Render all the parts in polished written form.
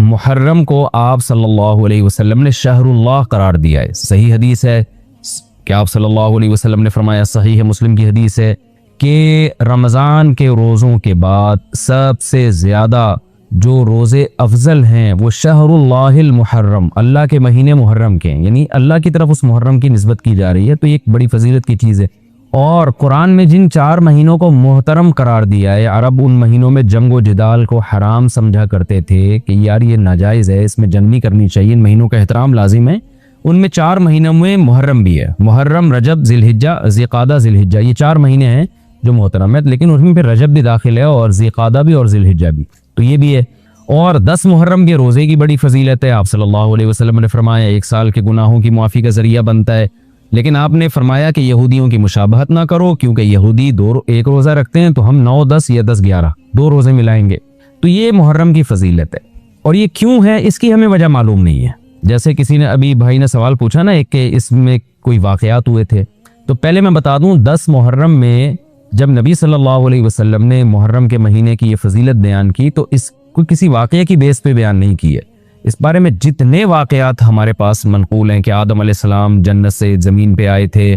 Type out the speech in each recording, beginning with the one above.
मुहर्रम को आप सल्लल्लाहु अलैहि वसल्लम ने शहरुल्लाह करार दिया है। सही हदीस है कि आप सल्लल्लाहु अलैहि वसल्लम ने फरमाया, सही है, मुस्लिम की हदीस है कि रमज़ान के रोज़ों के बाद सबसे ज़्यादा जो रोज़े अफजल हैं वो शहरुल्लाहिल मुहर्रम, अल्लाह के महीने मुहर्रम के हैं, यानी अल्लाह की तरफ उस मुहर्रम की निस्बत की जा रही है। तो ये एक बड़ी फजीलत की चीज़ है। और कुरान में जिन 4 महीनों को मोहतरम करार दिया है, अरब उन महीनों में जंग व जिदाल को हराम समझा करते थे कि यार ये नाजायज़ है, इसमें जंग नहीं करनी चाहिए, इन महीनों का एहतराम लाजिम है। उनमें 4 महीनों में मुहर्रम भी है। मुहर्रम, रजब, ज़िलहिज्जा, ज़िक़ादा, ज़िलहिज्जा, ये 4 महीने हैं जो मोहतरम है, लेकिन उसमें फिर रजब भी दाखिल है और ज़िक़ादा भी और ज़िलहिज्जा भी, तो ये भी है। और 10 मुहर्रम के रोज़े की बड़ी फजीलत है। आप सल्लल्लाहु अलैहि वसल्लम ने फरमाया 1 साल के गुनाहों की माफ़ी का ज़रिया बनता है। लेकिन आपने फरमाया कि यहूदियों की मुशाबहत ना करो, क्योंकि यहूदी एक रोज़ा रखते हैं तो हम 9, 10 या 10, 11 2 रोज़े मिलाएंगे। तो ये मुहर्रम की फजीलत है। और ये क्यों है इसकी हमें वजह मालूम नहीं है। जैसे किसी ने अभी भाई ने सवाल पूछा ना एक कि इसमें कोई वाक़यात हुए थे, तो पहले मैं बता दूं 10 मुहर्रम में जब नबी सल्लल्लाहु अलैहि वसल्लम ने मुहर्रम के महीने की ये फजीलत बयान की तो इसको किसी वाक़या की बेस पे बयान नहीं की है। इस बारे में जितने वाक़यात हमारे पास मनक़ूल हैं कि आदम अलैहिस्सलाम जन्नत से ज़मीन पे आए थे,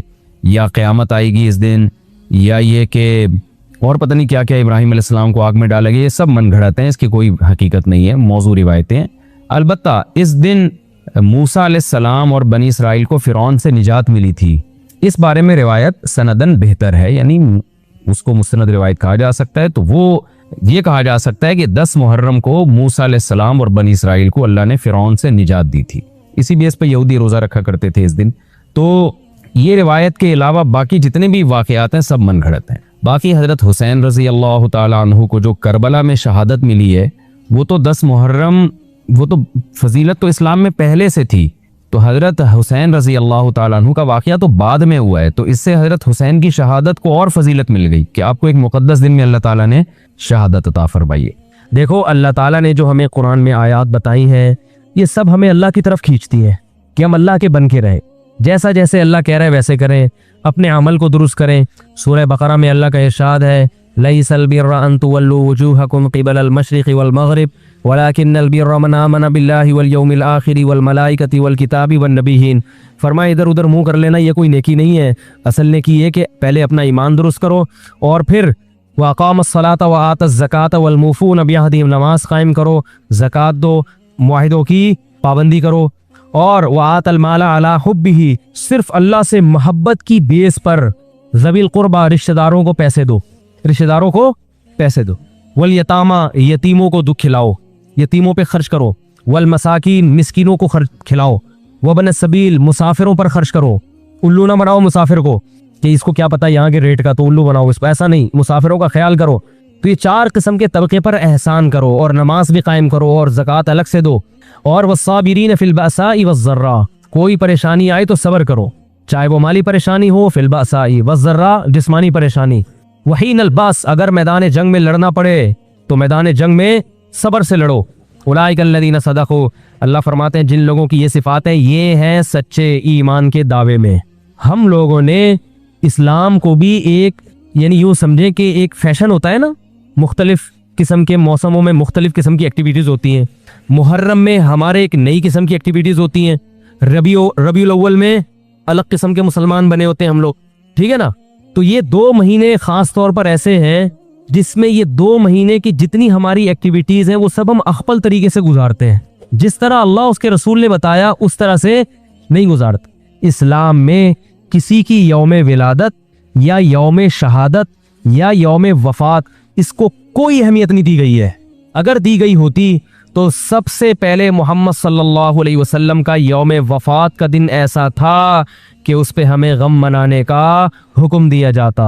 या क़यामत आएगी इस दिन, या ये कि और पता नहीं क्या क्या, इब्राहीम अलैहिस्सलाम को आग में डाला गया, ये सब मन घड़त हैं, इसकी कोई हकीकत नहीं है, मौजू रिवायतें हैं। अलबत्ता इस दिन मूसा अलैहिस्सलाम और बनी इसराइल को फ़िरौन से निजात मिली थी। इस बारे में रिवायत सनदन बेहतर है, यानी उसको मुस्नद रिवायत कहा जा सकता है। तो वो ये कहा जा सकता है कि 10 मुहर्रम को मूसा अलैहिस्सलाम और बनी इसराइल को अल्लाह ने फ़िरौन से निजात दी थी। इसी बेस पर यहूदी रोज़ा रखा करते थे इस दिन। तो ये रिवायत के अलावा बाकी जितने भी वाक़यात हैं सब मन घड़त हैं। बाकी हज़रत हुसैन रज़ी अल्लाह ताला अन्हु को जो करबला में शहादत मिली है वो तो 10 मुहर्रम, वो तो फजीलत तो इस्लाम में पहले से थी। तो हज़रत हुसैन रज़ी अल्लाह ताला अन्हु का वाक़या तो बाद में हुआ है, तो इससे हज़रत हुसैन की शहादत को और फजीलत मिल गई कि आपको एक मुक़द्दस दिन में अल्लाह ताला ने शहादत अता फरमाई है। देखो अल्लाह ताला ने जो हमें कुरान में आयात बताई हैं ये सब हमें अल्लाह की तरफ खींचती है कि हम अल्लाह के बन के रहें, जैसा जैसे अल्लाह कह रहा है वैसे करें, अपने अमल को दुरुस्त करें। सूरह बकरा में अल्लाह का इरशाद है, लैसल बिर्रा अन तुवल्लू वजूहकुम क़िबलल मशरिक़ि वल मग़रिब वलाकिन्नल बिर्रा मन आमन बिल्लाहि वल यौमिल आखिरि वल मलाइकति वल किताबि वन नबिय्यीन। फरमाया इधर उधर मुंह कर लेना ये कोई नेकी नहीं है। असल नेकी ये कि पहले अपना ईमान दुरुस्त करो और फिर वक़ामस्सलाता व आतज़्ज़काता वल मूफ़ून बिअहदिहिम, नमाज कायम करो, ज़कात दो, मुआहिदों की पाबंदी करो, और वातल माला अला हुब्बिही, सिर्फ अल्लाह से मोहब्बत की बेस पर ज़वील क़ुरबा, रिश्तेदारों को पैसे दो, रिश्तेदारों को पैसे दो, वल यतामा, यतीमों को दुख खिलाओ, यतीमों पे खर्च करो, वल मसाकीन, मिस्कीनों को खिलाओ, वबन सबील, मुसाफिरों पर खर्च करो। उल्लू ना बनाओ मुसाफिर को कि इसको क्या पता यहाँ के रेट का, तो उल्लू बनाओ इसको, ऐसा नहीं, मुसाफिरों का ख्याल करो। तो ये 4 किस्म के तबके पर एहसान करो, और नमाज भी कायम करो, और ज़कात अलग से दो, और वस्साबिरीन फिल बअसाई वज़्ज़र्रा, कोई परेशानी आए तो सब्र करो, चाहे वो माली परेशानी हो, फिल बअसाई वज़्ज़र्रा, जिस्मानी परेशानी, वहीनल बास, अगर मैदान जंग में लड़ना पड़े तो मैदान जंग में सब्र से लड़ो। उलाइकल्लज़ीना सदक़ू, अल्लाह फरमाते हैं जिन लोगों की ये सिफ़ात है ये हैं सच्चे ईमान के दावे में। हम लोगों ने इस्लाम को भी एक, यानी यूँ समझे कि एक फैशन होता है ना, मुख्तलिफ किस्म के मौसमों में मुख्तलिफ किस्म की एक्टिविटीज़ होती हैं। मुहर्रम में हमारे एक नई किस्म की एक्टिविटीज़ होती हैं, रबीउल अव्वल में अलग किस्म के मुसलमान बने होते हैं हम लोग, ठीक है ना। तो ये 2 महीने ख़ास तौर पर ऐसे हैं जिसमें ये 2 महीने की जितनी हमारी एक्टिविटीज़ हैं वो सब हम अख्पल तरीके से गुजारते हैं, जिस तरह अल्लाह उसके रसूल ने बताया उस तरह से नहीं गुजारते। इस्लाम में किसी की यौम विलादत या यौम शहादत या यौम वफ़ात, इसको कोई अहमियत नहीं दी गई है। अगर दी गई होती तो सबसे पहले मोहम्मद सल्लल्लाहु अलैहि वसल्लम का यौम वफ़ात का दिन ऐसा था कि उस पे हमें गम मनाने का हुक्म दिया जाता,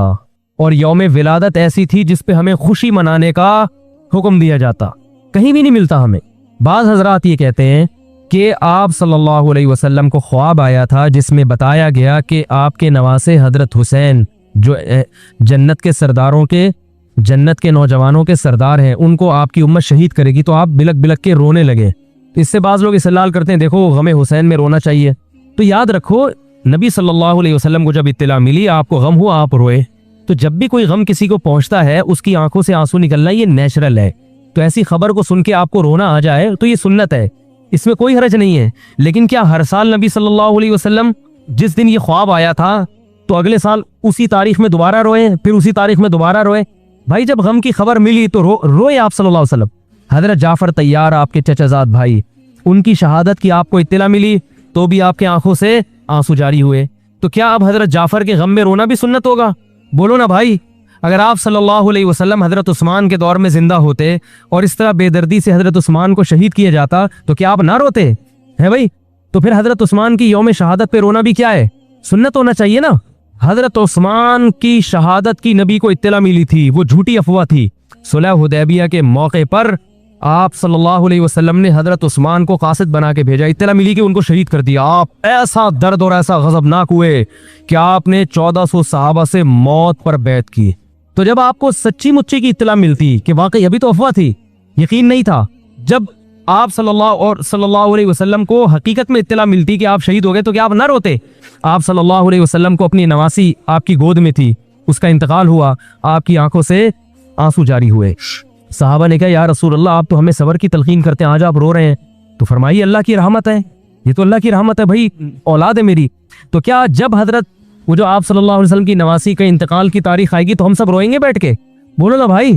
और यौम विलादत ऐसी थी जिस पे हमें खुशी मनाने का हुक्म दिया जाता। कहीं भी नहीं मिलता हमें। बाज़ हज़रात ये कहते हैं कि आप सल्लल्लाहु अलैहि वसल्लम को ख्वाब आया था जिसमें बताया गया कि आपके नवासे हज़रत हुसैन जो जन्नत के सरदारों के, जन्नत के नौजवानों के सरदार हैं, उनको आपकी उम्मत शहीद करेगी। तो आप बिलक बिलक के रोने लगे। इससे बाज़ लोग इस्तेलाल करते हैं देखो गम हुसैन में रोना चाहिए। तो याद रखो नबी सल्लल्लाहु अलैहि वसल्लम को जब इत्तला मिली, आपको गम हुआ, आप रोए। तो जब भी कोई गम किसी को पहुंचता है उसकी आंखों से आंसू निकलना ये नेचुरल है। तो ऐसी खबर को सुन के आपको रोना आ जाए तो ये सुन्नत है, इसमें कोई हर्ज नहीं है। लेकिन क्या हर साल नबी सल्लल्लाहु अलैहि वसल्लम जिस दिन ये ख्वाब आया था तो अगले साल उसी तारीख में दोबारा रोए, फिर उसी तारीख में दोबारा रोए? भाई जब गम की खबर मिली तो रोए आप सल्लल्लाहु अलैहि वसल्लम। हजरत जाफर तैयार, आपके चचाजाद भाई, उनकी शहादत की आपको इत्तला मिली तो भी आपके आंखों से आंसू जारी हुए। तो क्या अब हजरत जाफर के गम में रोना भी सुन्नत होगा? बोलो ना भाई। अगर आप सल्लल्लाहु अलैहि वसल्लम हजरत उस्मान के दौर में जिंदा होते और इस तरह बेदर्दी से हजरत उस्मान को शहीद किया जाता तो क्या आप ना रोते हैं भाई? तो फिर हजरत उस्मान की यौम शहादत पे रोना भी क्या है? सुन्नत होना चाहिए ना। हजरत उस्मान की शहादत की नबी को इत्तला मिली थी, वो झूठी अफवाह थी। सुलह हुदैबिया के मौके पर आप सल्लल्लाहु अलैहि वसल्लम ने हजरत उस्मान को कासिद बना के भेजा, इत्तला मिली कि उनको शहीद कर दिया। आप ऐसा दर्द और ऐसा गजबनाक हुए कि आपने 1400 सहाबा से मौत पर बैत की। तो जब आपको सच्ची मुच्ची की इत्तला मिलती कि वाकई अभी तो अफवाह थी, यकीन नहीं था, जब आप सल्लल्लाहु अलैहि वसल्लम को हकीकत में इत्तला मिलती कि आप शहीद हो गए तो क्या आप ना रोते? आप सल्लल्लाहु अलैहि वसल्लम को अपनी नवासी आपकी गोद में थी, उसका इंतकाल हुआ, आपकी आंखों से आंसू जारी हुए। सहाबा ने कहा या रसूल अल्लाह, आप तो हमें सबर की तलकीन करते हैं, आज आप रो रहे हैं। तो फरमाइए अल्लाह की रहमत है, ये तो अल्लाह की रहमत है भाई, औलाद है मेरी। तो क्या जब हजरत वो जो आप सल्लल्लाहु अलैहि वसल्लम की नवासी का इंतकाल की तारीख आएगी तो हम सब रोएंगे बैठ के? बोलो ना भाई।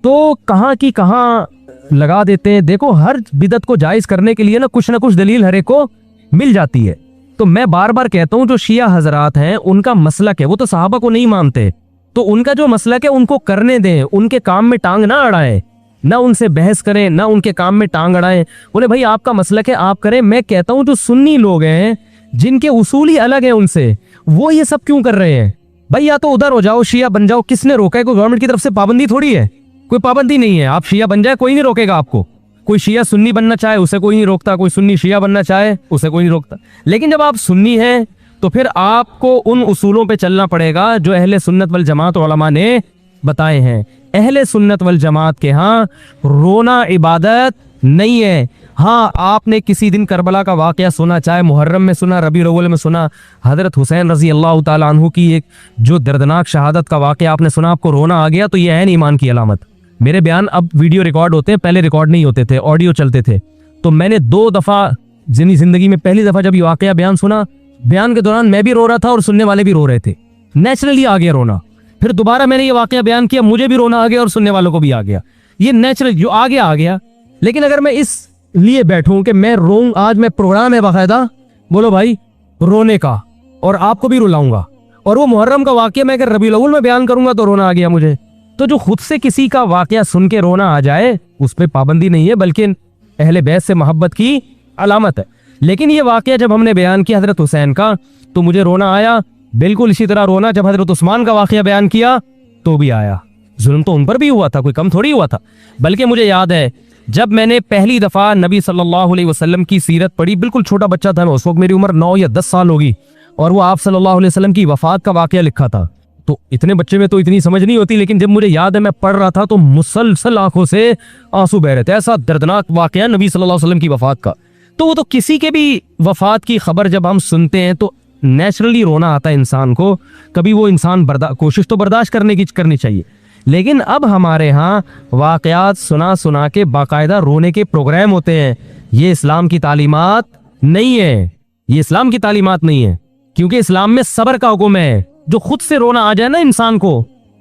तो कहाँ की कहाँ लगा देते हैं। देखो हर बिदत को जायज करने के लिए ना कुछ दलील हर एक को मिल जाती है। तो मैं बार बार कहता हूँ जो शिया हजरात हैं उनका मसलक है, वो तो सहाबा को नहीं मानते, तो उनका जो मसलक है उनको करने दें, उनके काम में टांग ना अड़ाएं, ना उनसे बहस करें, ना उनके काम में टांग अड़ाएं। बोले भाई आपका मसलक है आप करें। मैं कहता हूँ जो सुन्नी लोग हैं जिनके उसूल ही अलग है उनसे, वो ये सब क्यों कर रहे हैं? भाई या तो उधर हो जाओ, शिया बन जाओ। किसने रोका है? कोई गवर्नमेंट की तरफ से पाबंदी थोड़ी है, कोई पाबंदी नहीं है। आप शिया बन जाए, कोई नहीं रोकेगा आपको। कोई शिया सुन्नी बनना चाहे उसे कोई नहीं रोकता, कोई सुन्नी शिया बनना चाहे उसे कोई नहीं रोकता। लेकिन जब आप सुन्नी हैं तो फिर आपको उन उसूलों पे चलना पड़ेगा जो अहले सुन्नत वल जमात उलमा ने बताए हैं। अहले सुन्नत वल जमात के यहाँ रोना इबादत नहीं है। हाँ, आपने किसी दिन करबला का वाकया सुना, चाहे मुहर्रम में सुना, रबीउल अव्वल में सुना, हजरत हुसैन रजी अल्लाह ताला अन्हु की एक जो दर्दनाक शहादत का वाकया आपने सुना, आपको रोना आ गया, तो यह है ईमान की अलामत। मेरे बयान अब वीडियो रिकॉर्ड होते हैं, पहले रिकॉर्ड नहीं होते थे, ऑडियो चलते थे। तो मैंने 2 दफा जिंदगी में पहली दफा जब ये वाकया बयान सुना, बयान के दौरान मैं भी रो रहा था और सुनने वाले भी रो रहे थे। नेचुरली आ गया रोना। फिर दोबारा मैंने ये वाकया बयान किया, मुझे भी रोना आ गया और सुनने वालों को भी आ गया। ये नेचुरल जो आ गया। लेकिन अगर मैं इस लिए बैठूं कि मैं रोऊं, आज मैं प्रोग्राम है बाकायदा, बोलो भाई, रोने का, और आपको भी रुलाऊंगा, और वो मुहर्रम का वाकया मैं अगर रबीउल अव्वल में बयान करूंगा तो रोना आ गया मुझे। तो जो खुद से किसी का वाकया सुन के रोना आ जाए उस पर पाबंदी नहीं है, बल्कि अहले बैत से मोहब्बत की अलामत है। लेकिन ये वाकया जब हमने बयान किया हजरत हुसैन का तो मुझे रोना आया। बिल्कुल इसी तरह रोना जब हजरत उस्मान का वाकया बयान किया तो भी आया। जुल्म तो उन पर भी हुआ था, कोई कम थोड़ी हुआ था। बल्कि मुझे याद है जब मैंने पहली दफा नबी सल्लल्लाहु अलैहि वसल्लम की सीरत पढ़ी, बिल्कुल छोटा बच्चा था मैं उस वक्त, मेरी उम्र 9 या 10 साल होगी, और वो आप सल्लल्लाहु अलैहि वसल्लम की वफात का वाकया लिखा था। तो इतने बच्चे में तो इतनी समझ नहीं होती, लेकिन जब मुझे याद है मैं पढ़ रहा था तो मुसलसल आंखों से आंसू बह रहे थे। ऐसा दर्दनाक वाकया नबी सल्लल्लाहु अलैहि वसल्लम की वफात का। तो वो तो किसी के भी वफात की खबर जब हम सुनते हैं तो नेचुरली रोना आता है इंसान को। कभी वो इंसान कोशिश तो बर्दाश्त करनी चाहिए। लेकिन अब हमारे यहाँ वाकयात सुना के बाकायदा रोने के प्रोग्राम होते हैं। ये इस्लाम की तालीमात नहीं है, ये इस्लाम की तालीमात नहीं है, क्योंकि इस्लाम में सब्र का हुक्म है। जो खुद से रोना आ जाए ना इंसान को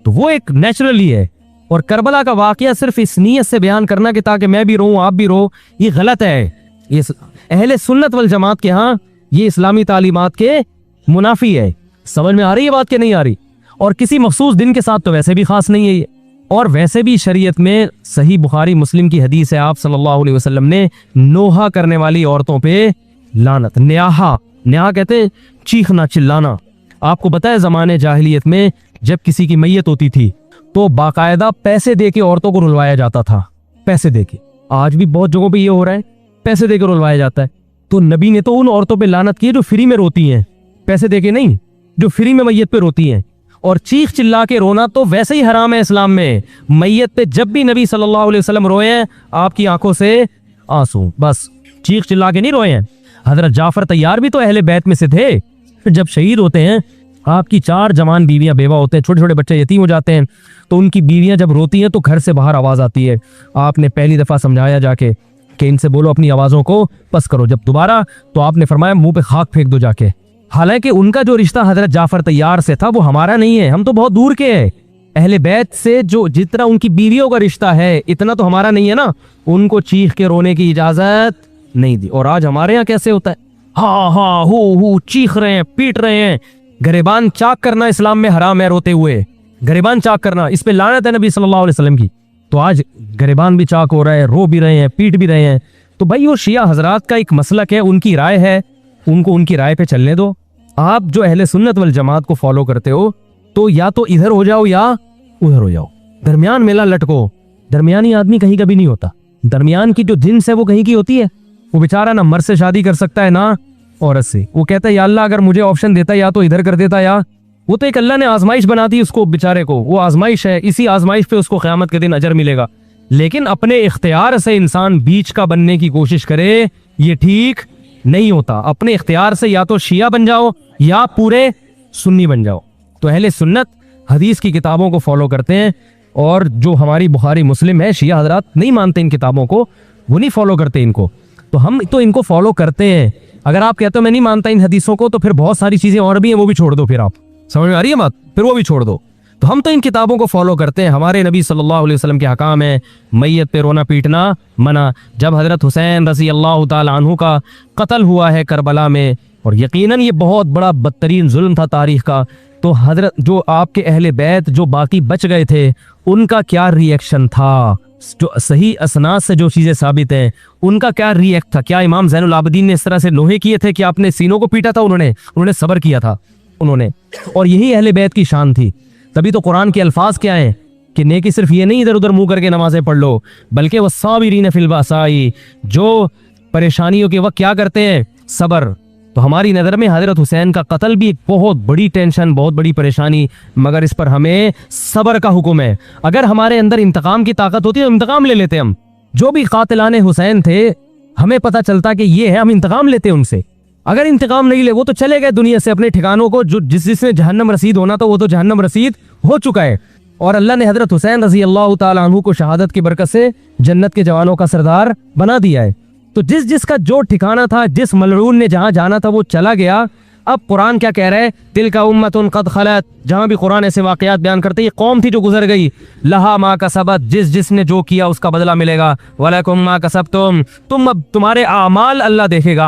तो वो एक नेचुरली है। और करबला का वाकया सिर्फ इस नीयत से बयान करना कि ताकि मैं भी रोऊं आप भी रो, ये गलत है। ये अहले सुन्नत वल जमात के यहाँ ये इस्लामी तालीमात के मुनाफी है। समझ में आ रही है बात कि नहीं आ रही? और किसी मखसूस दिन के साथ तो वैसे भी खास नहीं है ये। और वैसे भी शरीयत में सही बुखारी मुस्लिम की हदीस है, आप सल्लल्लाहु अलैहि वसल्लम ने नोहा करने वाली औरतों पे लानत, न्याहा कहते हैं चीखना चिल्लाना। आपको पता है जमाने जाहिलियत में जब किसी की मैयत होती थी तो बाकायदा पैसे दे के औरतों को रुलवाया जाता था, पैसे दे के। आज भी बहुत जगहों पे ये हो रहा है, पैसे दे के रुलवाया जाता है। तो नबी ने तो उन औरतों पे लानत की जो फ्री में रोती हैं, पैसे दे के नहीं, जो फ्री में मैयत पे रोती हैं। और चीख चिल्ला के रोना तो वैसे ही हराम है इस्लाम में। मैयत पे जब भी नबी सल्लल्लाहु अलैहि वसल्लम रोए हैं आपकी आंखों से आंसू, बस चीख चिल्ला के नहीं रोए हैं। हजरत जाफर तैयार भी तो अहले बैत में से थे। जब शहीद होते हैं आपकी 4 जवान बीवियां बेवा होते हैं, छोटे छोटे बच्चे यतीम हो जाते हैं, तो उनकी बीवियां जब रोती हैं तो घर से बाहर आवाज आती है। आपने पहली दफा समझाया जाके कि इनसे बोलो अपनी आवाजों को पस करो, जब दोबारा तो आपने फरमाया मुंह पे खाक फेंक दो जाके। हालांकि उनका जो रिश्ता हजरत जाफर तैयार से था वो हमारा नहीं है, हम तो बहुत दूर के हैं। अहले बैत से जो जितना उनकी बीवियों का रिश्ता है इतना तो हमारा नहीं है ना। उनको चीख के रोने की इजाजत नहीं दी। और आज हमारे यहाँ कैसे होता है, हाँ हाँ हु चीख रहे हैं, पीट रहे हैं। गरेबान चाक करना इस्लाम में हराम है, रोते हुए गरेबान चाक करना, इस पे लानत है नबी सल्लल्लाहु अलैहि वसल्लम की। तो आज गरेबान भी चाक हो रहा है, रो भी रहे हैं, पीट भी रहे हैं। तो भाई वो शिया हजरात का एक मसलक है, उनकी राय है, उनको उनकी राय पे चलने दो। आप जो अहले सुन्नत वल जमात को फॉलो करते हो तो या तो इधर हो जाओ या उधर हो जाओ, दरमियान मेला लटको। दरमियानी आदमी कहीं कभी नहीं होता। दरमियान की जो जिन्स है वो कहीं की होती है। वो बेचारा ना मर्द से शादी कर सकता है ना औरत से। वो कहता है या अल्लाह अगर मुझे ऑप्शन देता या तो इधर कर देता या। वो तो एक अल्लाह ने आजमाइश बना दी उसको बेचारे को, वो आजमाइश है, इसी आजमाइश पे उसको क़यामत के दिन अजर मिलेगा। लेकिन अपने इख्तियार से इंसान बीच का बनने की कोशिश करे, ये ठीक नहीं होता। अपने इख्तियार से या तो शिया बन जाओ या पूरे सुन्नी बन जाओ। तो अहले सुन्नत हदीस की किताबों को फॉलो करते हैं, और जो हमारी बुखारी मुस्लिम है शिया हजरात नहीं मानते इन किताबों को, वो नहीं फॉलो करते इनको। तो हम तो इनको फॉलो करते हैं। अगर आप कहते हो मैं नहीं मानता इन हदीसों को, तो फिर बहुत सारी चीजें और भी हैं, वो भी छोड़ दो। फिर आप समझ में आ रही है बात, फिर वो भी छोड़ दो। तो हम तो इन किताबों को फॉलो करते हैं। हमारे नबी सल्लल्लाहु अलैहि वसल्लम के हकाम है मैयत पे रोना पीटना मना। जब हजरत हुसैन रज़ी अल्लाह ताला अन्हु का कत्ल हुआ है करबला में, और यकीनन ये बहुत बड़ा बदतरीन जुल्म था तारीख का, तो हजरत जो आपके अहले बैत जो बाकी बच गए थे उनका क्या रिएक्शन था, जो सही असनाद से जो चीजें साबित हैं उनका क्या रिएक्ट था। क्या इमाम ज़ैनुल आबिदीन ने इस तरह से लोहे किए थे कि आपने सीनों को पीटा था? उन्होंने सब्र किया था उन्होंने, और यही अहले बैत की शान थी। तभी तो कुरान के अल्फाज क्या हैं कि नेकी सिर्फ ये नहीं इधर उधर मुंह करके नमाजें पढ़ लो, बल्कि वस्साबिरीन फिल बासाई, जो परेशानियों के वक्त क्या करते हैं, सब्र। तो हमारी नज़र में हजरत हुसैन का कत्ल भी एक बहुत बड़ी टेंशन, बहुत बड़ी परेशानी, मगर इस पर हमें सब्र का हुक्म है। अगर हमारे अंदर इंतकाम की ताकत होती तो इंतकाम ले लेते हम। जो भी कातिलाने हुसैन थे हमें पता चलता कि ये है, हम इंतकाम लेते उनसे। अगर इंतकाम नहीं ले, वो तो चले गए दुनिया से अपने ठिकानों को, जो जिसने जहन्नम रसीद होना था वो तो जहन्नम रसीद हो चुका है। और अल्लाह ने हजरत हुसैन रजी अल्लाह ताला अन्हु को शहादत की बरकत से जन्नत के जवानों का सरदार बना दिया है। तो जिसका जो ठिकाना था, जिस मलरून ने जहां जाना था वो चला गया। अब कुरान क्या कह रहा है, तिलका उम्मतुन कद खलत। जहां भी कुरान ऐसे वाकयात बयान करते हैं, ये कौम थी जो गुजर गई। लहा मा कसबत, जिसने जो किया उसका बदला मिलेगा। वलकुम मा कसबतुम, तुम अब तुम्हारे आमाल अल्लाह देखेगा।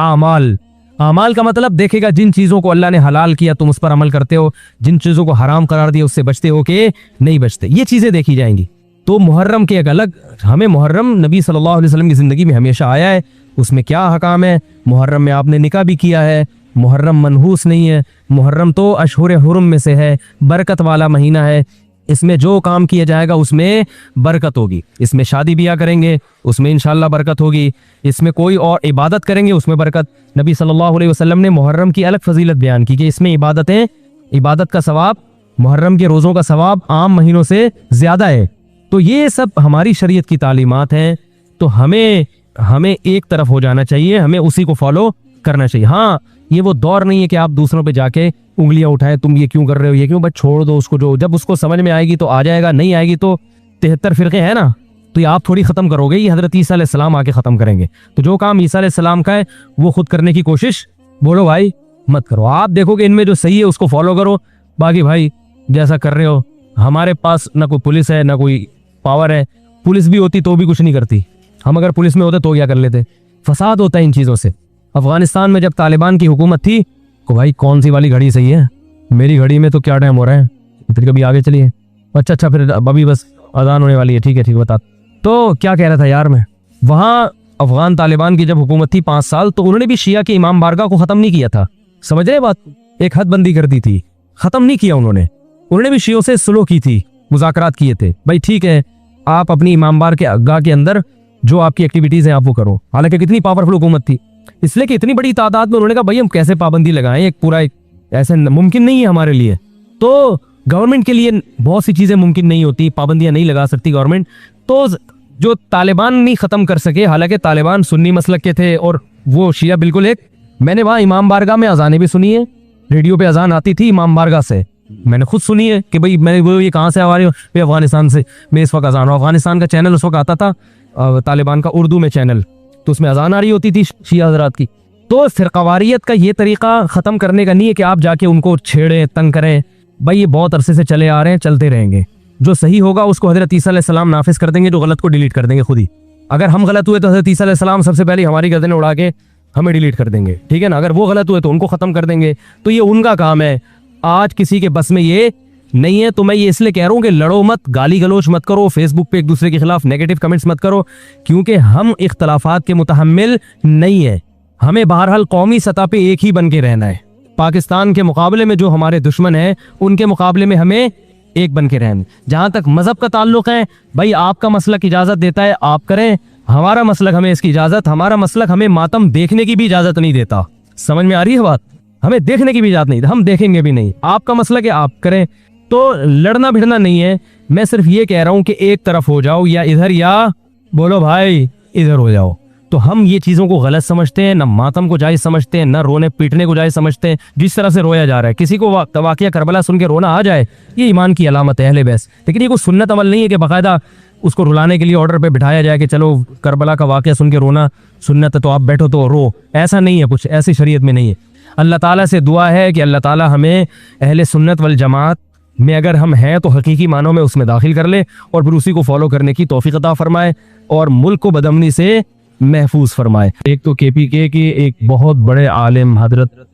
आमाल का मतलब देखेगा जिन चीजों को अल्लाह ने हलाल किया तुम उस पर अमल करते हो, जिन चीजों को हराम करार दिया उससे बचते हो कि नहीं बचते, ये चीजें देखी जाएंगी। तो मुहर्रम के एक अलग, हमें मुहर्रम नबी सल्लल्लाहु अलैहि वसल्लम की जिंदगी में हमेशा आया है, उसमें क्या हकाम है। मुहर्रम में आपने निकाह भी किया है, मुहर्रम मनहूस नहीं है। मुहर्रम तो अशहुर हुरम में से है, बरकत वाला महीना है। इसमें जो काम किया जाएगा उसमें बरकत होगी। इसमें शादी ब्याह करेंगे उसमें इंशाल्लाह बरकत होगी। इसमें कोई और इबादत करेंगे उसमें बरकत। नबी सल्लल्लाहु अलैहि वसल्लम ने मुहर्रम की अलग फजीलत बयान की कि इसमें इबादत का सवाब, मुहर्रम के रोज़ों का सवाब आम महीनों से ज़्यादा है। तो ये सब हमारी शरीयत की तालीमात हैं। तो हमें एक तरफ हो जाना चाहिए, हमें उसी को फॉलो करना चाहिए। हाँ, ये वो दौर नहीं है कि आप दूसरों पे जाके उंगलियां उठाएं, तुम ये क्यों कर रहे हो, ये क्यों, बस छोड़ दो उसको। जो जब उसको समझ में आएगी तो आ जाएगा, नहीं आएगी तो 73 फिरके हैं ना, तो ये आप थोड़ी खत्म करोगे, ये हजरत ईसा अलैहिस्सलाम आके खत्म करेंगे। तो जो काम ईसा अलैहिस्सलाम का है वो खुद करने की कोशिश बोलो भाई मत करो। आप देखोगे इनमें जो सही है उसको फॉलो करो, बाकी भाई जैसा कर रहे हो। हमारे पास ना कोई पुलिस है ना कोई पावर है, पुलिस भी होती तो भी कुछ नहीं करती। हम अगर पुलिस में होते तो क्या कर लेते। फसाद होता है इन चीज़ों से। अफगानिस्तान में जब तालिबान की हुकूमत थी तो भाई कौन सी वाली घड़ी सही है, मेरी घड़ी में तो क्या टाइम हो रहा है, फिर कभी आगे चलिए। अच्छा फिर अभी बस अजान होने वाली है, ठीक है बता। तो क्या कह रहा था यार मैं, वहाँ अफगान तालिबान की जब हुकूमत थी 5 साल, तो उन्होंने भी शिया के इमाम बारगाह को ख़त्म नहीं किया था। समझ रहे बात, एक हदबंदी कर दी थी, ख़त्म नहीं किया उन्होंने भी शियों से सुलह की थी, मुज़ाकरात किए थे। भाई ठीक है, आप अपनी इमाम बारगाह के अंदर जो आपकी एक्टिविटीज़ हैं आप वो करो। हालांकि कितनी पावरफुल हुकूमत थी, इसलिए कि इतनी बड़ी तादाद में उन्होंने कहा भाई हम कैसे पाबंदी लगाएं, एक पूरा ऐसे मुमकिन नहीं है हमारे लिए। तो गवर्नमेंट के लिए बहुत सी चीज़ें मुमकिन नहीं होती, पाबंदियां नहीं लगा सकती गवर्नमेंट। तो जो तालिबान नहीं ख़त्म कर सके, हालांकि तालिबान सुन्नी मसलक के थे और वो शिया बिल्कुल एक। मैंने वहाँ इमाम बारगाह में अजानें भी सुनी है, रेडियो पे अजान आती थी इमाम बारगाह से, मैंने खुद सुनी है कि भाई मैं वो ये कहाँ से आ रही हूँ, भाई अफगानिस्तान से, मैं इस वक्त अजान, अफगानिस्तान का चैनल उस वक्त आता था तालिबान का उर्दू में चैनल, तो उसमें अजान आ रही होती थी शिया हजरात की। तो फिरकावारियत का ये तरीका ख़त्म करने का नहीं है कि आप जाके उनको छेड़ें, तंग करें, भाई ये बहुत अरसे से चले आ रहे हैं, चलते रहेंगे। जो सही होगा उसको हज़रत ईसा अलैहिस्सलाम नाफिज कर देंगे, जो गलत को डिलीट कर देंगे खुद ही। अगर हम गलत हुए तो हज़रत ईसा अलैहिस्सलाम सबसे पहले हमारी गर्दनें उड़ा के हमें डिलीट कर देंगे, ठीक है ना। अगर वो गलत हुए तो उनको ख़त्म कर देंगे, तो ये उनका काम है, आज किसी के बस में ये नहीं है। तो मैं ये इसलिए कह रहा हूँ कि लड़ो मत, गाली गलोच मत करो, फेसबुक पे एक दूसरे के खिलाफ नेगेटिव कमेंट्स मत करो, क्योंकि हम इख्तलाफात के मुतहम्मिल नहीं है। हमें बहरहाल कौमी सतह पे एक ही बन के रहना है। पाकिस्तान के मुकाबले में जो हमारे दुश्मन हैं, उनके मुकाबले में हमें एक बन के रहना। जहां तक मजहब का ताल्लुक है, भाई आपका मसलक इजाजत देता है आप करें, हमारा मसलक हमें इसकी इजाजत, हमारा मसलक हमें मातम देखने की भी इजाजत नहीं देता। समझ में आ रही है बात? हमें देखने की भी इजाजत नहीं, हम देखेंगे भी नहीं। आपका मसलक है आप करें, तो लड़ना भिड़ना नहीं है। मैं सिर्फ ये कह रहा हूं कि एक तरफ हो जाओ, या इधर या बोलो भाई इधर हो जाओ। तो हम ये चीजों को गलत समझते हैं, ना मातम को जायज समझते हैं, ना रोने पीटने को जायज समझते हैं। जिस तरह से रोया जा रहा है, किसी को वाक़या करबला सुन के रोना आ जाए, ये ईमान की अलामत है अहले बैस। लेकिन ये कोई सुन्नत अमल नहीं है कि बाकायदा उसको रुलाने के लिए ऑर्डर पे बिठाया जाए कि चलो करबला का वाक़या सुन के रोना सुन्नत है, तो आप बैठो तो रो। ऐसा नहीं है, कुछ ऐसी शरीयत में नहीं है। अल्लाह ताला से दुआ है कि अल्लाह ताला हमें अहले सुन्नत वल जमात में अगर हम हैं तो हकीकी मानों में उसमें दाखिल कर ले, और फिर उसी को फॉलो करने की तौफीक अता फरमाए, और मुल्क को बदअमनी से महफूज फरमाए। एक तो KPK के एक बहुत बड़े आलिम हजरत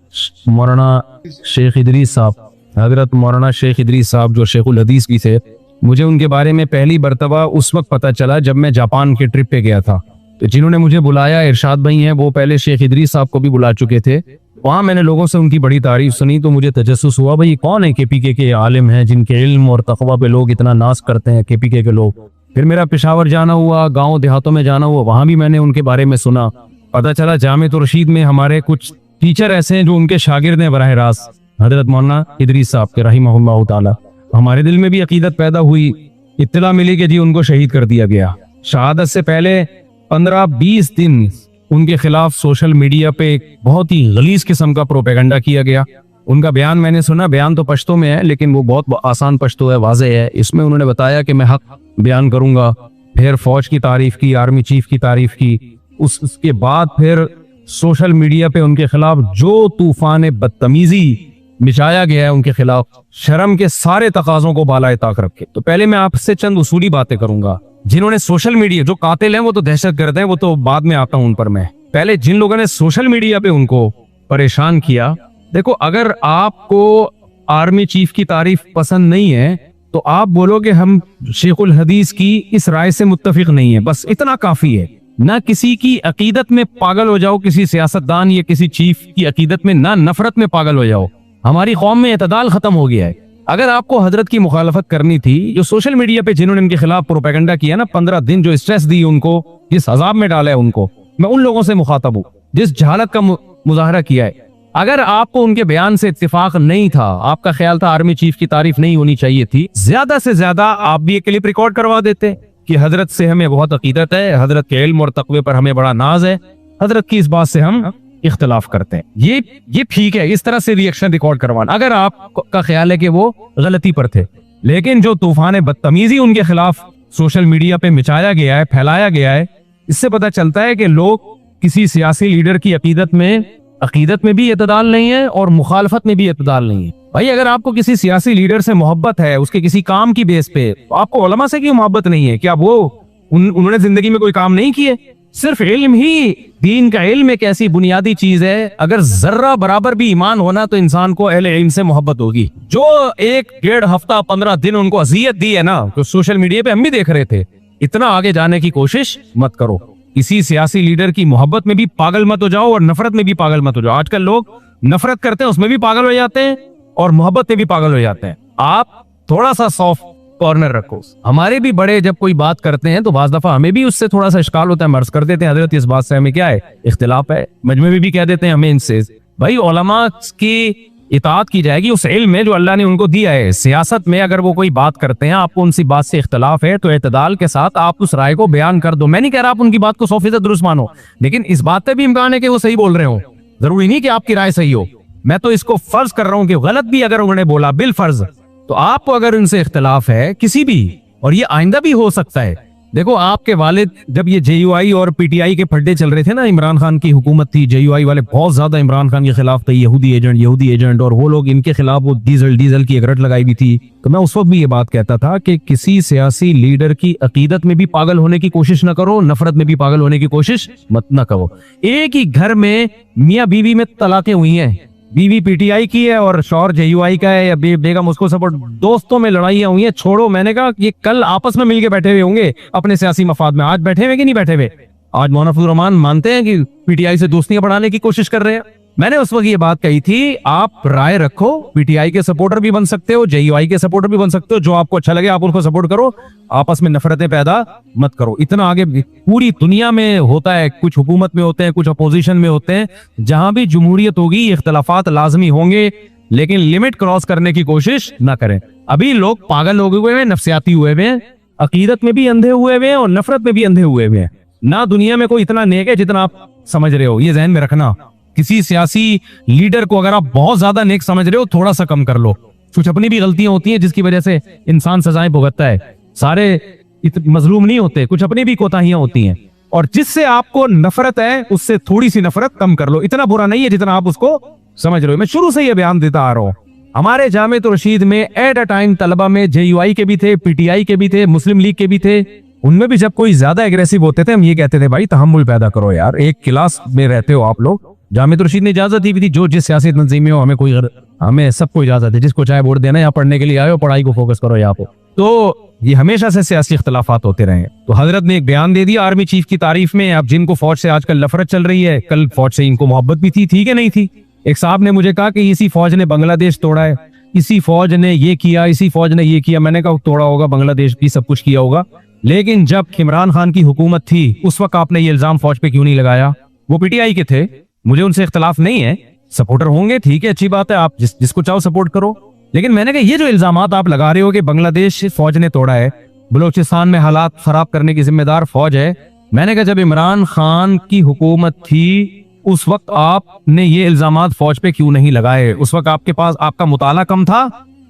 मौलाना शेख इदरीस साहब, हजरत मौलाना शेख इदरीस साहब जो शेखुल हदीस भी थे, मुझे उनके बारे में पहली मरतबा उस वक्त पता चला जब मैं जापान के ट्रिप पे गया था। तो जिन्होंने मुझे बुलाया इरशाद भाई हैं, वो पहले शेख इदरीस साहब को भी बुला चुके थे। वहाँ मैंने लोगों से उनकी बड़ी तारीफ सुनी, तो मुझे तजस्सुस हुआ भाई कौन है KPK के आलिम हैं जिनके इल्म और तकवा पे लोग इतना नाज करते हैं KPK के लोग। फिर मेरा पेशावर जाना हुआ, गांव देहातों में जाना हुआ, वहां भी मैंने उनके बारे में सुना। पता चला जामिया रशीद में हमारे कुछ टीचर ऐसे हैं जो उनके शागिर्द हैं बराह रास्त हजरत मौलाना इदरीस साहब के रहिमहुल्लाह ताला। हमारे दिल में भी अकीदत पैदा हुई, इत्तला मिली कि जी उनको शहीद कर दिया गया। शहादत से पहले 15-20 दिन उनके खिलाफ सोशल मीडिया पे एक बहुत ही गलीज किस्म का प्रोपेगेंडा किया गया। उनका बयान मैंने सुना, बयान तो पश्तो में है लेकिन वो बहुत आसान पश्तो है, वाज़ेह है। इसमें उन्होंने बताया कि मैं हक बयान करूंगा, फिर फौज की तारीफ की, आर्मी चीफ की तारीफ की, उसके बाद फिर सोशल मीडिया पे उनके खिलाफ जो तूफान बदतमीजी मिचाया गया है उनके खिलाफ, शर्म के सारे तकाजों को बालाए ताक रखे। तो पहले मैं आपसे चंद उसूली बातें करूंगा। जिन्होंने सोशल मीडिया, जो कातिल हैं वो तो दहशतगर्द हैं, वो तो बाद में आता हूं उन पर मैं। पहले जिन लोगों ने सोशल मीडिया पे उनको परेशान किया, देखो अगर आपको आर्मी चीफ की तारीफ पसंद नहीं है तो आप बोलो कि हम शेखुल हदीस की इस राय से मुत्तफिक नहीं है, बस इतना काफी है। ना किसी की अकीदत में पागल हो जाओ, किसी सियासतदान या किसी चीफ की अकीदत में, ना नफरत में पागल हो जाओ। हमारी कौम में एतदाल खत्म हो गया है। अगर आपको हजरत की मुखालफत करनी थी, जो सोशल मीडिया पे जिन्होंने इनके खिलाफ प्रोपेगेंडा किया ना, 15 दिन जो स्ट्रेस दी उनको, जिस अजाब में डाला है उनको, मैं उन लोगों से मुखातब हूँ जिस जहालत का मुजाहरा किया है। अगर आपको उनके बयान से इत्तेफाक नहीं था, आपका ख्याल था आर्मी चीफ की तारीफ नहीं होनी चाहिए थी, ज्यादा से ज्यादा आप भी एक क्लिप रिकॉर्ड करवा देते कि हजरत से हमें बहुत अकीदत है, हजरत के इल्म और तकवे पर हमें बड़ा नाज है, हजरत की इस बात से हम इख्तलाफ करते हैं। ये ठीक है, इस तरह से रिएक्शन रिकॉर्ड करवाना, अगर आपका ख्याल है कि वो गलती पर थे। लेकिन जो तूफान बदतमीजी उनके खिलाफ सोशल मीडिया पे मिचाया गया है, फैलाया गया है, इससे पता चलता है कि लोग किसी सियासी लीडर की अकीदत में भी एतदाल नहीं है और मुखालफत में भी एतदाल नहीं है। भाई अगर आपको किसी सियासी लीडर से मोहब्बत है, उसके किसी काम की बेस पे, तो आपको उलमा से क्यों मोहब्बत नहीं है? क्या वो उन्होंने जिंदगी में कोई काम नहीं किए? सिर्फ इल्म ही, दीन का इल्म एक ऐसी बुनियादी चीज है, अगर जर्रा बराबर भी ईमान होना तो इंसान को अहले इल्म से मोहब्बत होगी। जो 1-1.5 हफ्ता 15 दिन उनको अजियत दी है ना, तो सोशल मीडिया पे हम भी देख रहे थे, इतना आगे जाने की कोशिश मत करो। किसी सियासी लीडर की मोहब्बत में भी पागल मत हो जाओ और नफरत में भी पागल मत हो जाओ। आजकल लोग नफरत करते हैं उसमें भी पागल हो जाते हैं और मोहब्बत में भी पागल हो जाते हैं। आप थोड़ा सा सॉफ्ट कॉर्नर रखो। हमारे भी बड़े जब कोई बात करते हैं तो बाज दफा हमें भी उससे थोड़ा सा इश्काल होता है, मर्ज कर देते हैं, हजरत इस बात से हमें क्या है, इख्तिलाफ है। मजमे में भी कह देते हैं हमें इनसे, भाई उलमा की इताअत की जाएगी उस इल्म में जो अल्लाह ने उनको दिया है। सियासत में अगर वो कोई बात करते हैं, आपको उनसी बात से इख्तलाफ है, तो एतदाल के साथ आप उस राय को बयान कर दो। मैं नहीं कह रहा आप उनकी बात को 100% दुरुस्त मानो, लेकिन इस बात पे भी इम्कान है कि वो सही बोल रहे हो। जरूरी नहीं कि आपकी राय सही हो, मैं तो इसको फर्ज कर रहा हूं कि गलत भी अगर उन्होंने बोला बिल फर्ज, तो आपको अगर उनसे इख्तिलाफ है किसी भी, और ये आइंदा भी हो सकता है। देखो आपके वालिद जब ये JUI और PTI के फड्डे चल रहे थे ना, इमरान खान की हुकूमत थी, JUI वाले बहुत ज्यादा इमरान खान के खिलाफ थे, यहूदी एजेंट, और वो लोग इनके खिलाफ वो डीजल की रट लगाई भी थी। तो मैं उस वक्त भी ये बात कहता था कि किसी सियासी लीडर की अकीदत में भी पागल होने की कोशिश न करो, नफरत में भी पागल होने की कोशिश मत न करो। एक ही घर में मियाँ बीवी में तलाकें हुई हैं, बीवी PTI की है और शौहर JUI का है, या बेगम उसको सपोर्ट, दोस्तों में लड़ाइयां हुई हैं। छोड़ो, मैंने कहा ये कल आपस में मिलके बैठे हुए होंगे अपने सियासी मफाद में, आज बैठे हुए कि नहीं बैठे हुए? आज मौलाना फजलुर रहमान मानते हैं कि PTI से दोस्तियां बढ़ाने की कोशिश कर रहे हैं। मैंने उस वक्त ये बात कही थी, आप राय रखो, PTI के सपोर्टर भी बन सकते हो, JUI के सपोर्टर भी बन सकते हो, जो आपको अच्छा लगे आप उनको सपोर्ट करो, आपस में नफरतें पैदा मत करो। इतना आगे पूरी दुनिया में होता है, कुछ हुकूमत में होते हैं, कुछ अपोजिशन में होते हैं, जहां भी जमहूरियत होगी इख्तलाफात लाजमी होंगे, लेकिन लिमिट क्रॉस करने की कोशिश ना करें। अभी लोग पागल हुए हैं, नफसियाती हुए हैं, अकीदत में भी अंधे हुए हैं और नफरत में भी अंधे हुए हैं। ना दुनिया में कोई इतना नेक है जितना आप समझ रहे हो, ये जहन में रखना। किसी सियासी लीडर को अगर आप बहुत ज्यादा नेक समझ रहे हो, थोड़ा सा कम कर लो। कुछ अपनी भी गलतियां होती हैं जिसकी वजह से इंसान सजाएं भुगतता है, सारे मजलूम नहीं होते, कुछ अपनी भी कोताहियां होती हैं। और जिससे आपको नफरत है उससे थोड़ी सी नफरत कम कर लो, इतना बुरा नहीं है जितना आप उसको समझ रहे हो। मैं शुरू से ये बयान देता आ रहा हूं, हमारे जामिअत रशीद में एट अ टाइम तलबा में JUI के भी थे, PTI के भी थे, मुस्लिम लीग के भी थे। उनमें भी जब कोई ज्यादा एग्रेसिव होते थे हम ये कहते थे भाई तहम्मुल पैदा करो यार, एक क्लास में रहते हो आप लोग। जामिअत रशीद ने इजाजत दी भी थी, जो जिस सियासी तंजीम में हो हमें सबको इजाजत है, जिसको चाहे वोट देना, यहाँ पढ़ने के लिए आए हो, पढ़ाई को फोकस करो यहाँ पे। तो ये हमेशा से सियासी इख्तलाफात होते रहे। तो हजरत ने एक बयान दे दिया आर्मी चीफ की तारीफ में। अब जिनको फौज से आजकल नफरत चल रही है, कल फौज से इनको मोहब्बत भी थी कि नहीं थी। एक साहब ने मुझे कहा कि इसी फौज ने बांग्लादेश तोड़ा है, इसी फौज ने ये किया, इसी फौज ने ये किया। मैंने कहा तोड़ा होगा, बांग्लादेश भी सब कुछ किया होगा, लेकिन जब इमरान खान की हुकूमत थी उस वक्त आपने ये इल्जाम फौज पे क्यों नहीं लगाया? वो PTI के थे, मुझे उनसे इख्तलाफ नहीं है, सपोर्टर होंगे, ठीक है, अच्छी बात है, आप जिसको चाहो सपोर्ट करो। लेकिन मैंने कहा ये जो इल्जामात आप लगा रहे हो कि बांग्लादेश फौज ने तोड़ा है, बलूचिस्तान में हालात खराब करने की जिम्मेदार फौज है, मैंने कहा जब इमरान खान की हुकूमत थी उस वक्त आपने ये इल्जामात फौज पे क्यों नहीं लगाए? उस वक्त आपके पास आपका मुताला कम था,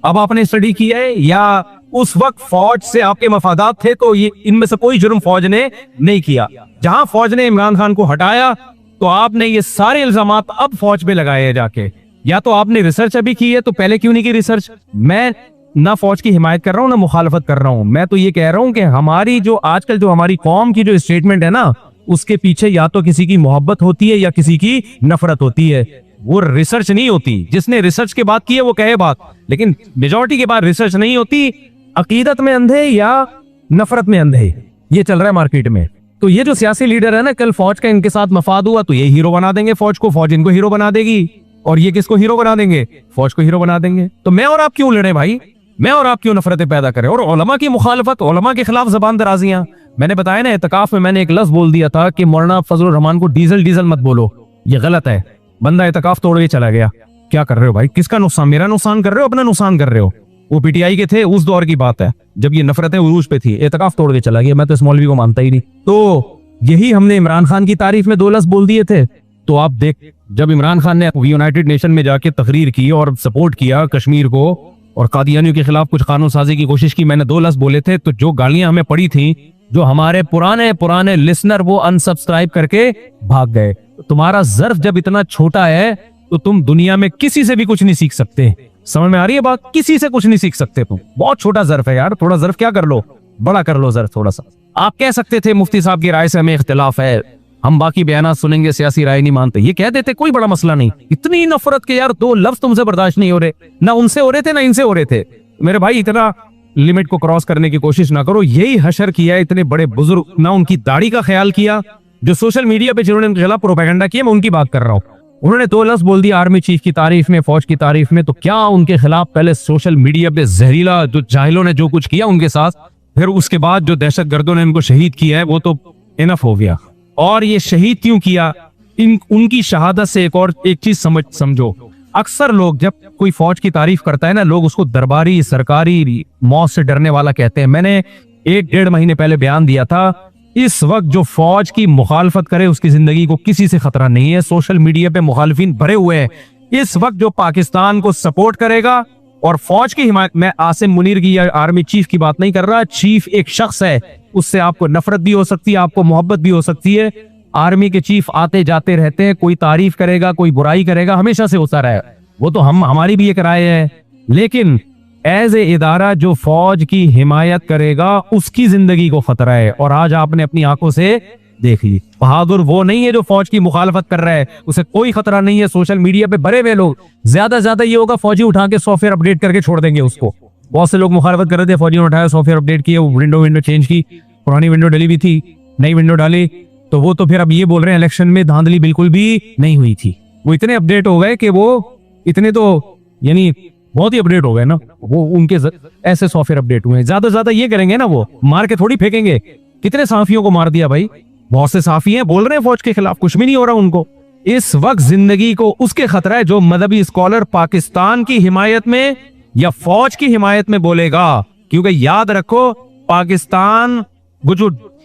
अब आपने स्टडी किया है, या उस वक्त फौज से आपके मफादात थे? तो ये इनमें से कोई जुर्म फौज ने नहीं किया। जहां फौज ने इमरान खान को हटाया तो आपने ये सारे इल्जामात अब फौज पे लगाए हैं जाके। या तो आपने रिसर्च अभी की है, तो पहले क्यों नहीं की रिसर्च? मैं ना फौज की हिमायत कर रहा हूं ना मुखालफत कर रहा हूं, मैं तो ये कह रहा हूं कि हमारी जो आजकल जो हमारी कौम की जो स्टेटमेंट है ना, उसके पीछे या तो किसी की मोहब्बत होती है या किसी की नफरत होती है, वो रिसर्च नहीं होती। जिसने रिसर्च के बाद की है वो कहे बात, लेकिन मेजॉरिटी के बाद रिसर्च नहीं होती। अकीदत में अंधे या नफरत में अंधे, ये चल रहा है मार्केट में। तो ये जो सियासी लीडर है ना, कल फौज का इनके साथ मफाद हुआ तो ये हीरो बना देंगे फौज को, फौज इनको हीरो बना देगी, और ये किसको हीरो बना देंगे? फौज को हीरो बना देंगे। तो मैं और आप क्यों लड़े भाई? मैं और आप क्यों नफरतें पैदा करें? और उलमा की मुखालफत, उलमा के खिलाफ जबान दराजियां। मैंने बताया ना, एतकाफ में मैंने एक लफ्ज बोल दिया था कि मौलाना फजलुर रहमान को डीजल मत बोलो, ये गलत है। बंदा एतकाफ तोड़ के चला गया। क्या कर रहे हो भाई? किसका नुकसान? मेरा नुकसान कर रहे हो, अपना नुकसान कर रहे हो। वो PTI के थे, उस दौर की बात है जब ये नफरतें उरूज पे थी, एतकाफ तोड़ के चला गया। मैं तो इस मौलवी को मानता ही नहीं। तो यही हमने इमरान खान की तारीफ में 2 लफ्ज बोल दिए थे। तो आप देख, जब इमरान खान ने यूनाइटेड नेशन में जाके तकरीर की और सपोर्ट किया कश्मीर को और कादियानियों के खिलाफ कुछ कानून साजी की कोशिश की, मैंने 2 लफ्ज बोले थे। तो जो गालियां हमें पड़ी थी, जो हमारे पुराने लिसनर वो अनसब्सक्राइब करके भाग गए। तो तुम्हारा ज़र्फ जब इतना छोटा है तो तुम दुनिया में किसी से भी कुछ नहीं सीख सकते। समझ में आ रही है बात? किसी से कुछ नहीं सीख सकते तुम, बहुत छोटा ज़र्फ है यार। थोड़ा ज़र्फ क्या कर लो, बड़ा कर लो ज़र्फ थोड़ा सा। आप कह सकते थे मुफ्ती साहब की राय से हमें इख्तिलाफ है, हम बाकी बयान सुनेंगे, सियासी राय नहीं मानते, ये कह देते, कोई बड़ा मसला नहीं। इतनी नफरत के यार 2 लफ्ज तुमसे बर्दाश्त नहीं हो रहे, ना उनसे हो रहे थे ना इनसे हो रहे थे। मेरे भाई इतना लिमिट को क्रॉस करने की कोशिश ना करो। यही हशर किया है इतने बड़े बुजुर्ग, ना उनकी दाढ़ी का ख्याल किया, जो सोशल मीडिया पे जिन्होंने उनके खिलाफ प्रोपेगेंडा किया, मैं उनकी बात कर रहा हूँ। उन्होंने 2 लफ्ज बोल दिया आर्मी चीफ की तारीफ में, फौज की तारीफ में, तो क्या उनके खिलाफ पहले सोशल मीडिया पे जहरीला जो जाहिलों ने जो कुछ किया उनके साथ, फिर उसके बाद जो दहशतगर्दों ने इनको शहीद किया है, वो तो इनफ हो गया। और ये शहीद क्यों किया? उनकी शहादत से एक चीज समझो, अक्सर लोग जब कोई फौज की तारीफ करता है ना, लोग उसको दरबारी सरकारी मौत से डरने वाला कहते हैं। मैंने 1-1.5 महीने पहले बयान दिया था, इस वक्त जो फौज की मुखालफत करे उसकी जिंदगी को किसी से खतरा नहीं है। सोशल मीडिया पे मुखालिफिन भरे हुए हैं, इस वक्त जो पाकिस्तान को सपोर्ट करेगा और फौज की हिमायत, मैं आसिम मुनीर की या आर्मी चीफ की बात नहीं कर रहा, चीफ एक शख्स है, उससे आपको नफरत भी हो सकती है, आपको मोहब्बत भी हो सकती है। आर्मी के चीफ आते जाते रहते हैं, कोई तारीफ करेगा कोई बुराई करेगा, हमेशा से होता रहा है, वो तो हमारी भी एक राय है। लेकिन एज ए इदारा जो फौज की हिमायत करेगा उसकी जिंदगी को खतरा है। और आज आपने अपनी आंखों से देख ली, बहादुर वो नहीं है जो फौज की मुखालफत कर रहा है, उसे कोई खतरा नहीं है। सोशल मीडिया पे भरे हुए लोग, ज्यादा से ज्यादा ये होगा फौजी उठा के सॉफ्टवेयर अपडेट करके छोड़ देंगे उसको। बहुत से लोग मुखालफत कर रहे थे, फौजी ने उठाया सॉफ्टवेयर अपडेट किया, विंडो चेंज की, पुरानी विंडो डली हुई थी, नई विंडो डाली, तो वो तो फिर अब ये बोल रहे हैं इलेक्शन में धांधली बिल्कुल भी नहीं हुई थी। वो इतने अपडेट हो गए कि वो इतने तो यानी बहुत ही अपडेट हो गए ना, वो उनके ऐसे सॉफ्टवेयर अपडेट हुए हैं। ज्यादा से ज्यादा ये करेंगे ना, वो मार के थोड़ी फेंकेंगे। कितने साफियों को मार दिया भाई, बहुत से साफी हैं बोल रहे हैं फौज के खिलाफ, कुछ भी नहीं हो रहा उनको। इस वक्त जिंदगी को उसके खतरा है जो मजहबी स्कॉलर पाकिस्तान की हिमायत में या फौज की हिमायत में बोलेगा। क्योंकि याद रखो, पाकिस्तान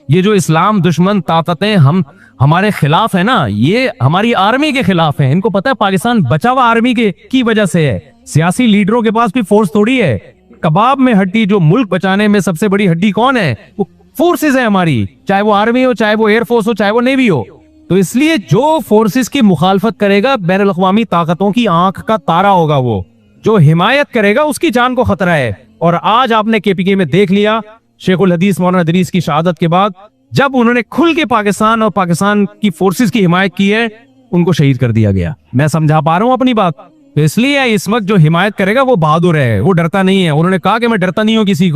ये जो इस्लाम दुश्मन ताकतें हमारे खिलाफ है ना, ये हमारी आर्मी के खिलाफ है। इनको पता है पाकिस्तान बचा हुआ आर्मी की वजह से है। सियासी लीडरों के पास भी फोर्स थोड़ी है। कबाब में हड्डी, जो मुल्क बचाने में सबसे बड़ी हड्डी कौन है? वो फोर्सेस है हमारी, चाहे वो आर्मी हो, चाहे वो एयरफोर्स हो, चाहे वो नेवी हो। तो इसलिए जो फोर्सेस की मुखालफत करेगा बैनुल अक़वामी ताकतों की आंख का तारा होगा। वो जो हिमायत करेगा उसकी जान को खतरा है। और आज आपने केपीके में देख लिया, शेखुल हदीस मौलाना इदरीस की शहादत के बाद जब उन्होंने खुल के पाकिस्तान और पाकिस्तान की फोर्सेस की हिमायत की है, उनको शहीद कर दिया गया। मैं समझा पा रहा हूं अपनी बात? तो इसलिए इस वक्त जो हिमायत करेगा वो बहादुर है, वो डरता नहीं है। उन्होंने कहा कि मैं डरता नहीं हूं किसी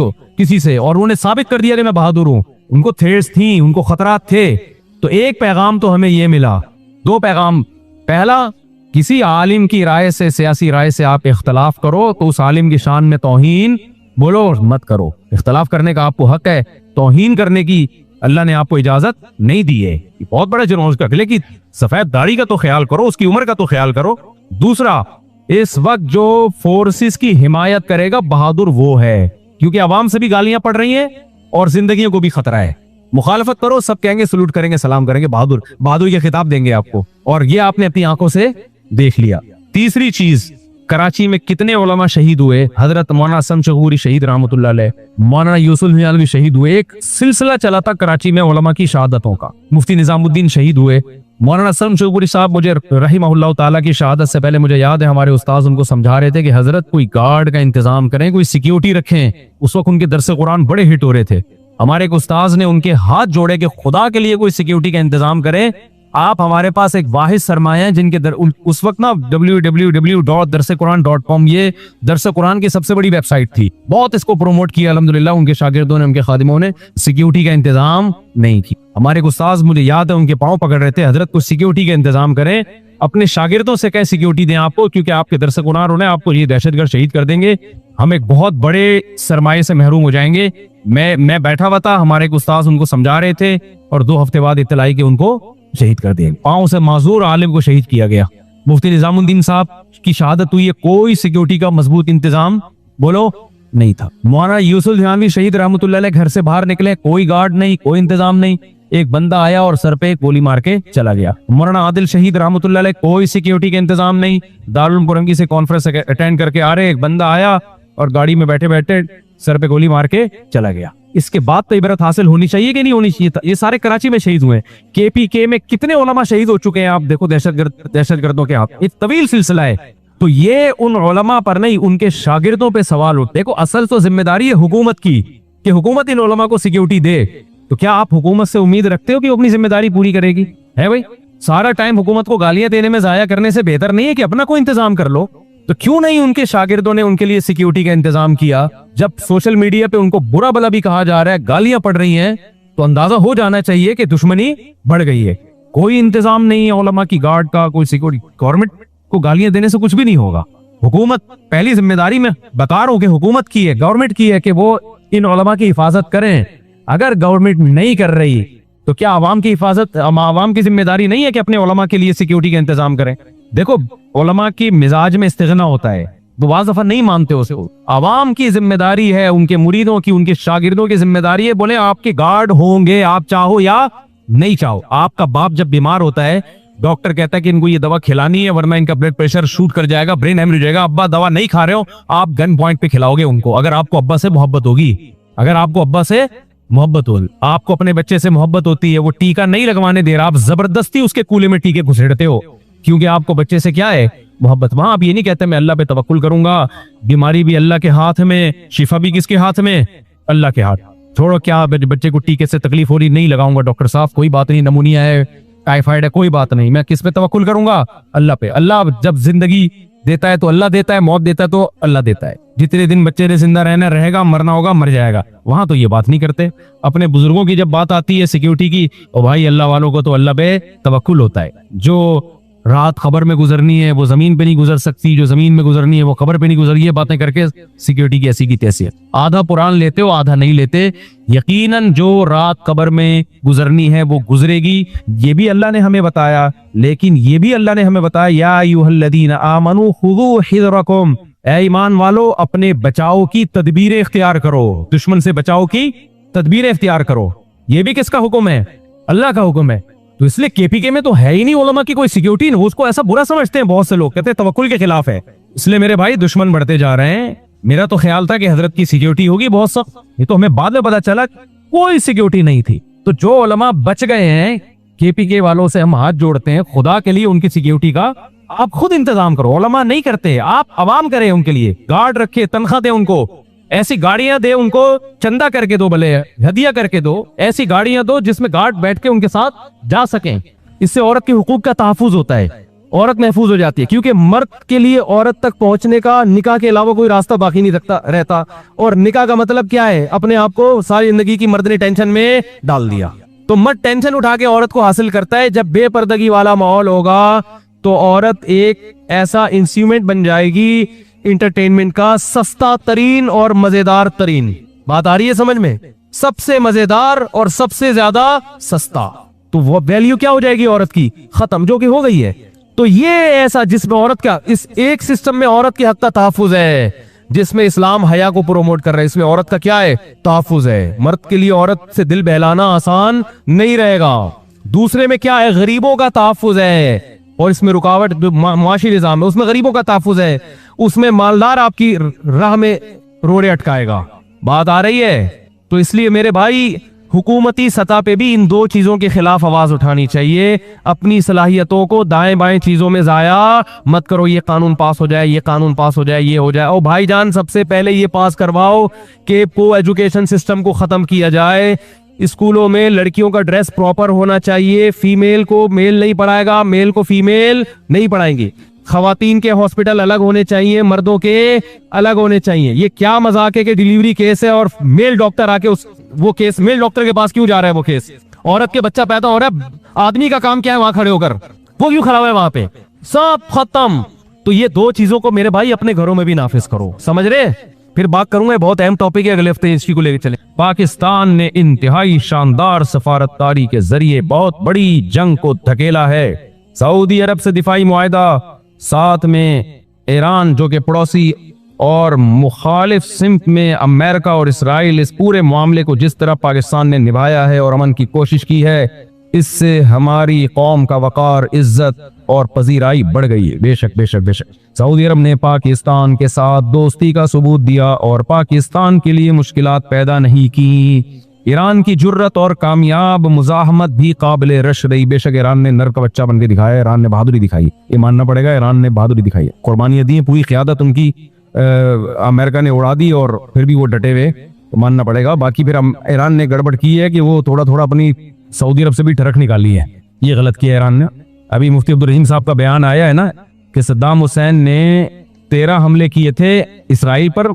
से, और उन्होंने साबित कर दिया कि मैं बहादुर हूं। उनको थ्रेट्स थी, उनको खतरात थे। तो एक पैगाम तो हमें ये मिला, दो पैगाम। पहला, किसी आलिम की राय से, सियासी राय से आप इख्तलाफ करो तो उस आलिम की शान में तौहीन बोलो और मत करो। इख्तलाफ करने का आपको हक है, तौहीन करने की अल्लाह ने आपको इजाजत नहीं दी है। ये बहुत बड़ा जुर्म उसका, लेकिन सफेद दाढ़ी का तो ख्याल करो, उसकी उम्र का तो ख्याल करो। दूसरा, इस वक्त जो फोर्सेस की हिमायत करेगा बहादुर वो है, क्योंकि आवाम से भी गालियां पड़ रही हैं और जिंदगियों को भी खतरा है। मुखालफत करो, सब कहेंगे, सलूट करेंगे, सलाम करेंगे, बहादुर के खिताब देंगे आपको। और ये आपने अपनी आंखों से देख लिया। तीसरी चीज, कराची में कितने उलमा शहीद हुए। हजरत मौलाना असम शगूरी शहीद रहमतुल्लाह अलैह, मौलाना यूसुफ नियालवी शहीद हुए। एक सिलसिला चला था कराची में उलमा की शहादतों का। मुफ्ती निजामुद्दीन शहीद हुए। मौलाना असम शगूरी साहब, मुझे रहिमहुल्लाह ताला की शहादत से पहले मुझे याद है हमारे उस्ताद उनको समझा रहे थे कि हजरत कोई गार्ड का इंतजाम करें, कोई सिक्योरिटी रखें। उस वक्त उनके दरस कुरान बड़े हिट हो रहे थे। हमारे एक उस्ताद ने उनके हाथ जोड़े कि खुदा के लिए कोई सिक्योरिटी का इंतजाम करें। आप हमारे पास एक वाहिद सरमाया है जिनके उस वक्त ना www.darsequran.com ये दरस कुरान की सबसे बड़ी वेबसाइट थी। बहुत इसको प्रमोट किया अल्हम्दुलिल्लाह, उनके शागिर्दों ने, उनके खादिमों ने। सिक्योरिटी का इंतजाम नहीं किया। हमारे उस्ताद, मुझे याद है, उनके पांव पकड़ रहे थे, हजरत को सिक्योरिटी का इंतजाम करें, अपने शागिर्दों से कहें सिक्योरिटी दें आपको, क्योंकि आपके दरस कुरान होने आपको ये दहशतगर्द शहीद कर देंगे, हम एक बहुत बड़े सरमाए से महरूम हो जाएंगे। मैं बैठा हुआ था, हमारे एक उस्ताद उनको समझा रहे थे और 2 हफ्ते बाद इत्तला आई कि उनको शहीद कर दिया। पांव से माजूर आलिम को शहीद किया गया। मुफ्ती निजामुद्दीन साहब की शहादत हुई है, कोई सिक्योरिटी का मजबूत इंतजाम बोलो नहीं था। मौलाना यूसुफ नियालवी शहीद रहमतुल्लाह अलैह घर से बाहर निकले, कोई गार्ड नहीं, कोई इंतजाम नहीं। एक बंदा आया और सर पे गोली मार के चला गया। मौलाना आदिल शहीद रहमतुल्लाह अलैह, कोई सिक्योरिटी का इंतजाम नहीं। दारुल कुरंगी से कॉन्फ्रेंस अटेंड करके आ रहे, एक बंदा आया और गाड़ी में बैठे बैठे सर पे गोली मार के चला गया। इसके बाद तो इबरत हासिल होनी चाहिए कि नहीं होनी चाहिए था। ये सारे कराची में शहीद हुए। केपीके में कितने उलमा शहीद हो चुके हैं आप देखो, दहशतगर्दों के हाथ। एक तवील सिलसिला है। तो ये उन उलमा पर नहीं, उनके शागिर्दों पे सवाल उठते। देखो, असल तो जिम्मेदारी है हुकूमत की कि हुकूमत इन उलमा को सिक्योरिटी दे। तो क्या आप हुकूमत से उम्मीद रखते हो कि वो अपनी जिम्मेदारी पूरी करेगी? है भाई, सारा टाइम हुकूमत को गालियां देने में जाया करने से बेहतर नहीं है कि अपना कोई इंतजाम कर लो? तो क्यों नहीं उनके शागिर्दों ने उनके लिए सिक्योरिटी का इंतजाम किया? जब सोशल मीडिया पे उनको बुरा भला भी कहा जा रहा है, गालियां पड़ रही हैं, तो अंदाजा हो जाना चाहिए कि दुश्मनी बढ़ गई है। कोई इंतजाम नहीं है उलमा की गार्ड का, कोई सिक्योरिटी। गवर्नमेंट को गालियां देने से कुछ भी नहीं होगा। हुकूमत पहली जिम्मेदारी में बता रहा हूं कि हुकूमत की है, गवर्नमेंट की है कि वो इन उलमा की हिफाजत करें। अगर गवर्नमेंट नहीं कर रही तो क्या आवाम की हिफाजत, आवाम की जिम्मेदारी नहीं है कि अपने उलमा के लिए सिक्योरिटी का इंतजाम करें? देखो, उलमा की मिजाज में इस्तिगना होता है, तो बाज़ दफा नहीं मानते उसे। आवाम की जिम्मेदारी है, उनके मुरीदों की, उनके शागिर्दों की जिम्मेदारी है। बोले आपके गार्ड होंगे, आप चाहो या नहीं चाहो। आपका बाप जब बीमार होता है, डॉक्टर कहता है कि इनको ये दवा खिलानी है वरना इनका ब्लड प्रेशर शूट कर जाएगा, ब्रेन हेमरेज हो जाएगा। अब्बा दवा नहीं खा रहे हो, आप गन पॉइंट पे खिलाओगे उनको। अगर आपको अब्बा से मोहब्बत होगी, अगर आपको अब्बा से मोहब्बत होगी, आपको अपने बच्चे से मोहब्बत होती है, वो टीका नहीं लगवाने दे रहा, आप जबरदस्ती उसके कूले में टीके घुसेड़ते हो क्योंकि आपको बच्चे से क्या है, मोहब्बत। वहां आप ये नहीं कहते मैं अल्लाह पे तवक्कुल करूंगा, बीमारी भी अल्लाह के हाथ में, शिफा भी किसके हाथ में, अल्लाह के हाथ। छोड़ो क्या बच्चे को टीके से तकलीफ हो रही, नहीं लगाऊंगा डॉक्टर साहब, कोई बात नहीं, नमूनिया है, टाइफाइड है, कोई बात नहीं, मैं किस पे तवक्कुल करूंगा, अल्लाह पे। अल्लाह जब जिंदगी देता है तो अल्लाह देता है, मौत देता है तो अल्लाह देता है। जितने दिन बच्चे ने जिंदा रहना रहेगा, मरना होगा, मर जाएगा। वहां तो ये बात नहीं करते। अपने बुजुर्गों की जब बात आती है सिक्योरिटी की, और भाई अल्लाह वालों को तो अल्लाह पे तवक्कुल होता है। जो रात खबर में गुजरनी है वो जमीन पे नहीं गुजर सकती, जो जमीन में गुजरनी है वो खबर पे नहीं गुजर, ये बातें करके सिक्योरिटी की ऐसी की तैसी है। आधा कुरान लेते हो, आधा नहीं लेते। यकीनन जो रात कब्र में गुजरनी है वो गुजरेगी, ये भी अल्लाह ने हमें बताया। लेकिन ये भी अल्लाह ने हमें बताया, या अय्युहल्लज़ीना आमनू खुदू हिज़्रकुम, ऐ ईमान वालो अपने बचाव की तदबीरें इख्तियार करो, दुश्मन से बचाव की तदबीरें इख्तियार करो। ये भी किसका हुक्म है, अल्लाह का हुक्म है। तो इसलिए केपीके में तो है ही नहीं उलमा की कोई सिक्योरिटी, उसको ऐसा बुरा समझते हैं बहुत से लोग, कहते हैं तवक्कुल के खिलाफ है। इसलिए मेरे भाई दुश्मन बढ़ते जा रहे हैं। मेरा तो ख्याल था कि हजरत की सिक्योरिटी होगी बहुत सख्त, ये तो हमें बाद में पता चला कोई सिक्योरिटी नहीं थी। तो जो उलमा बच गए हैं, केपीके वालों से हम हाथ जोड़ते हैं, खुदा के लिए उनकी सिक्योरिटी का आप खुद इंतजाम करो। उलमा नहीं करते, आप अवाम करें उनके लिए, गार्ड रखे, तनख्वाह दे उनको, ऐसी गाड़ियां दे उनको, चंदा करके दो, भले हदिया करके दो, ऐसी गाड़ियां दो जिसमें गार्ड बैठ के उनके साथ जा सकें। इससे औरत के हुकूक का तहफ्फुज होता है, औरत महफूज हो जाती है। क्योंकि मर्द के लिए औरत तक पहुंचने का निकाह के अलावा कोई रास्ता बाकी नहीं रहता। और निकाह का मतलब क्या है, अपने आप को सारी जिंदगी की मर्द ने टेंशन में डाल दिया। तो मर्द टेंशन उठा के औरत को हासिल करता है। जब बेपर्दगी वाला माहौल होगा तो औरत एक ऐसा इंस्ट्रूमेंट बन जाएगी इंटरटेनमेंट का, सस्ता तरीन और मजेदार तरीन। बात आ रही है समझ में, सबसे मजेदार और सबसे ज्यादा सस्ता। तो वो वैल्यू क्या हो जाएगी औरत की, खत्म, जो कि हो गई है। तो ये ऐसा जिसमें औरत का, इस एक सिस्टम में औरत के हक का तहफ्फुज है, जिसमें इस्लाम हया को प्रोमोट कर रहा है, इसमें औरत का क्या है, तहफ्फुज है। मर्द के लिए औरत से दिल बहलाना आसान नहीं रहेगा। दूसरे में क्या है, गरीबों का तहफ्फुज है, और इसमें रुकावट मुआशी निजाम है, उसमें गरीबों का तहफ्फुज है। उसमें मालदार आपकी राह में रोड़े अटकाएगा। बात आ रही है। तो इसलिए मेरे भाई हुकूमती सतह पे भी इन दो चीजों के खिलाफ आवाज उठानी चाहिए। अपनी सलाहियतों को दाएं बाएं चीजों में जाया मत करो, ये कानून पास हो जाए, ये कानून पास हो जाए, ये हो जाए। और भाईजान सबसे पहले ये पास करवाओ कि को एजुकेशन सिस्टम को खत्म किया जाए। स्कूलों में लड़कियों का ड्रेस प्रॉपर होना चाहिए। फीमेल को मेल नहीं पढ़ाएगा, मेल को फीमेल नहीं पढ़ाएंगे। खवातीन के हॉस्पिटल अलग होने चाहिए, मर्दों के अलग होने चाहिए। ये क्या मजाक है कि डिलीवरी केस है और मेल डॉक्टर आके वो केस, मेल डॉक्टर के पास क्यों जा रहा है वो केस? औरत के बच्चा पैदा हो रहा है, आदमी का काम क्या है वहां खड़े होकर, वो क्यों खड़ा हुआ है वहां पे? सब खत्म। तो ये दो चीजों को मेरे भाई अपने घरों में भी नाफिज करो, समझ रहे? फिर बात करूंगा, बहुत अहम टॉपिक है, अगले हफ्ते इसकी को लेकर चले। पाकिस्तान ने इंतहाई शानदार सफारतदारी के जरिए बहुत बड़ी जंग को धकेला है। सऊदी अरब से दिफाई मुआहदा, साथ में ईरान जो कि पड़ोसी और मुखालिफ सिम्त में अमेरिका और इसराइल, इस पूरे मामले को जिस तरह पाकिस्तान ने निभाया है और अमन की कोशिश की है, इससे हमारी कौम का वकार, इज्जत और पजीराई बढ़ गई है। बेशक बेशक बेशक सऊदी अरब ने पाकिस्तान के साथ दोस्ती का सबूत दिया और पाकिस्तान के लिए मुश्किलात पैदा नहीं की। ईरान की जुर्रत और कामयाब मुजाहमत भी काबिल रश रही। बेशक ईरान ने नर का बच्चा बन के दिखाया, ईरान ने बहादुरी दिखाई, ये मानना पड़ेगा, ईरान ने बहादुरी दिखाई है, कुर्बानियां दी, पूरी क़यादत उनकी अमेरिका ने उड़ा दी और फिर भी वो डटे हुए, तो मानना पड़ेगा। बाकी फिर ईरान ने गड़बड़ की है कि वो थोड़ा थोड़ा अपनी सऊदी अरब से भी ठरक निकाली है, ये गलत किया ईरान ने। अभी मुफ्ती अब्दुल रहीम साहब का बयान आया है ना कि सद्दाम हुसैन ने 13 हमले किए थे इसराइल पर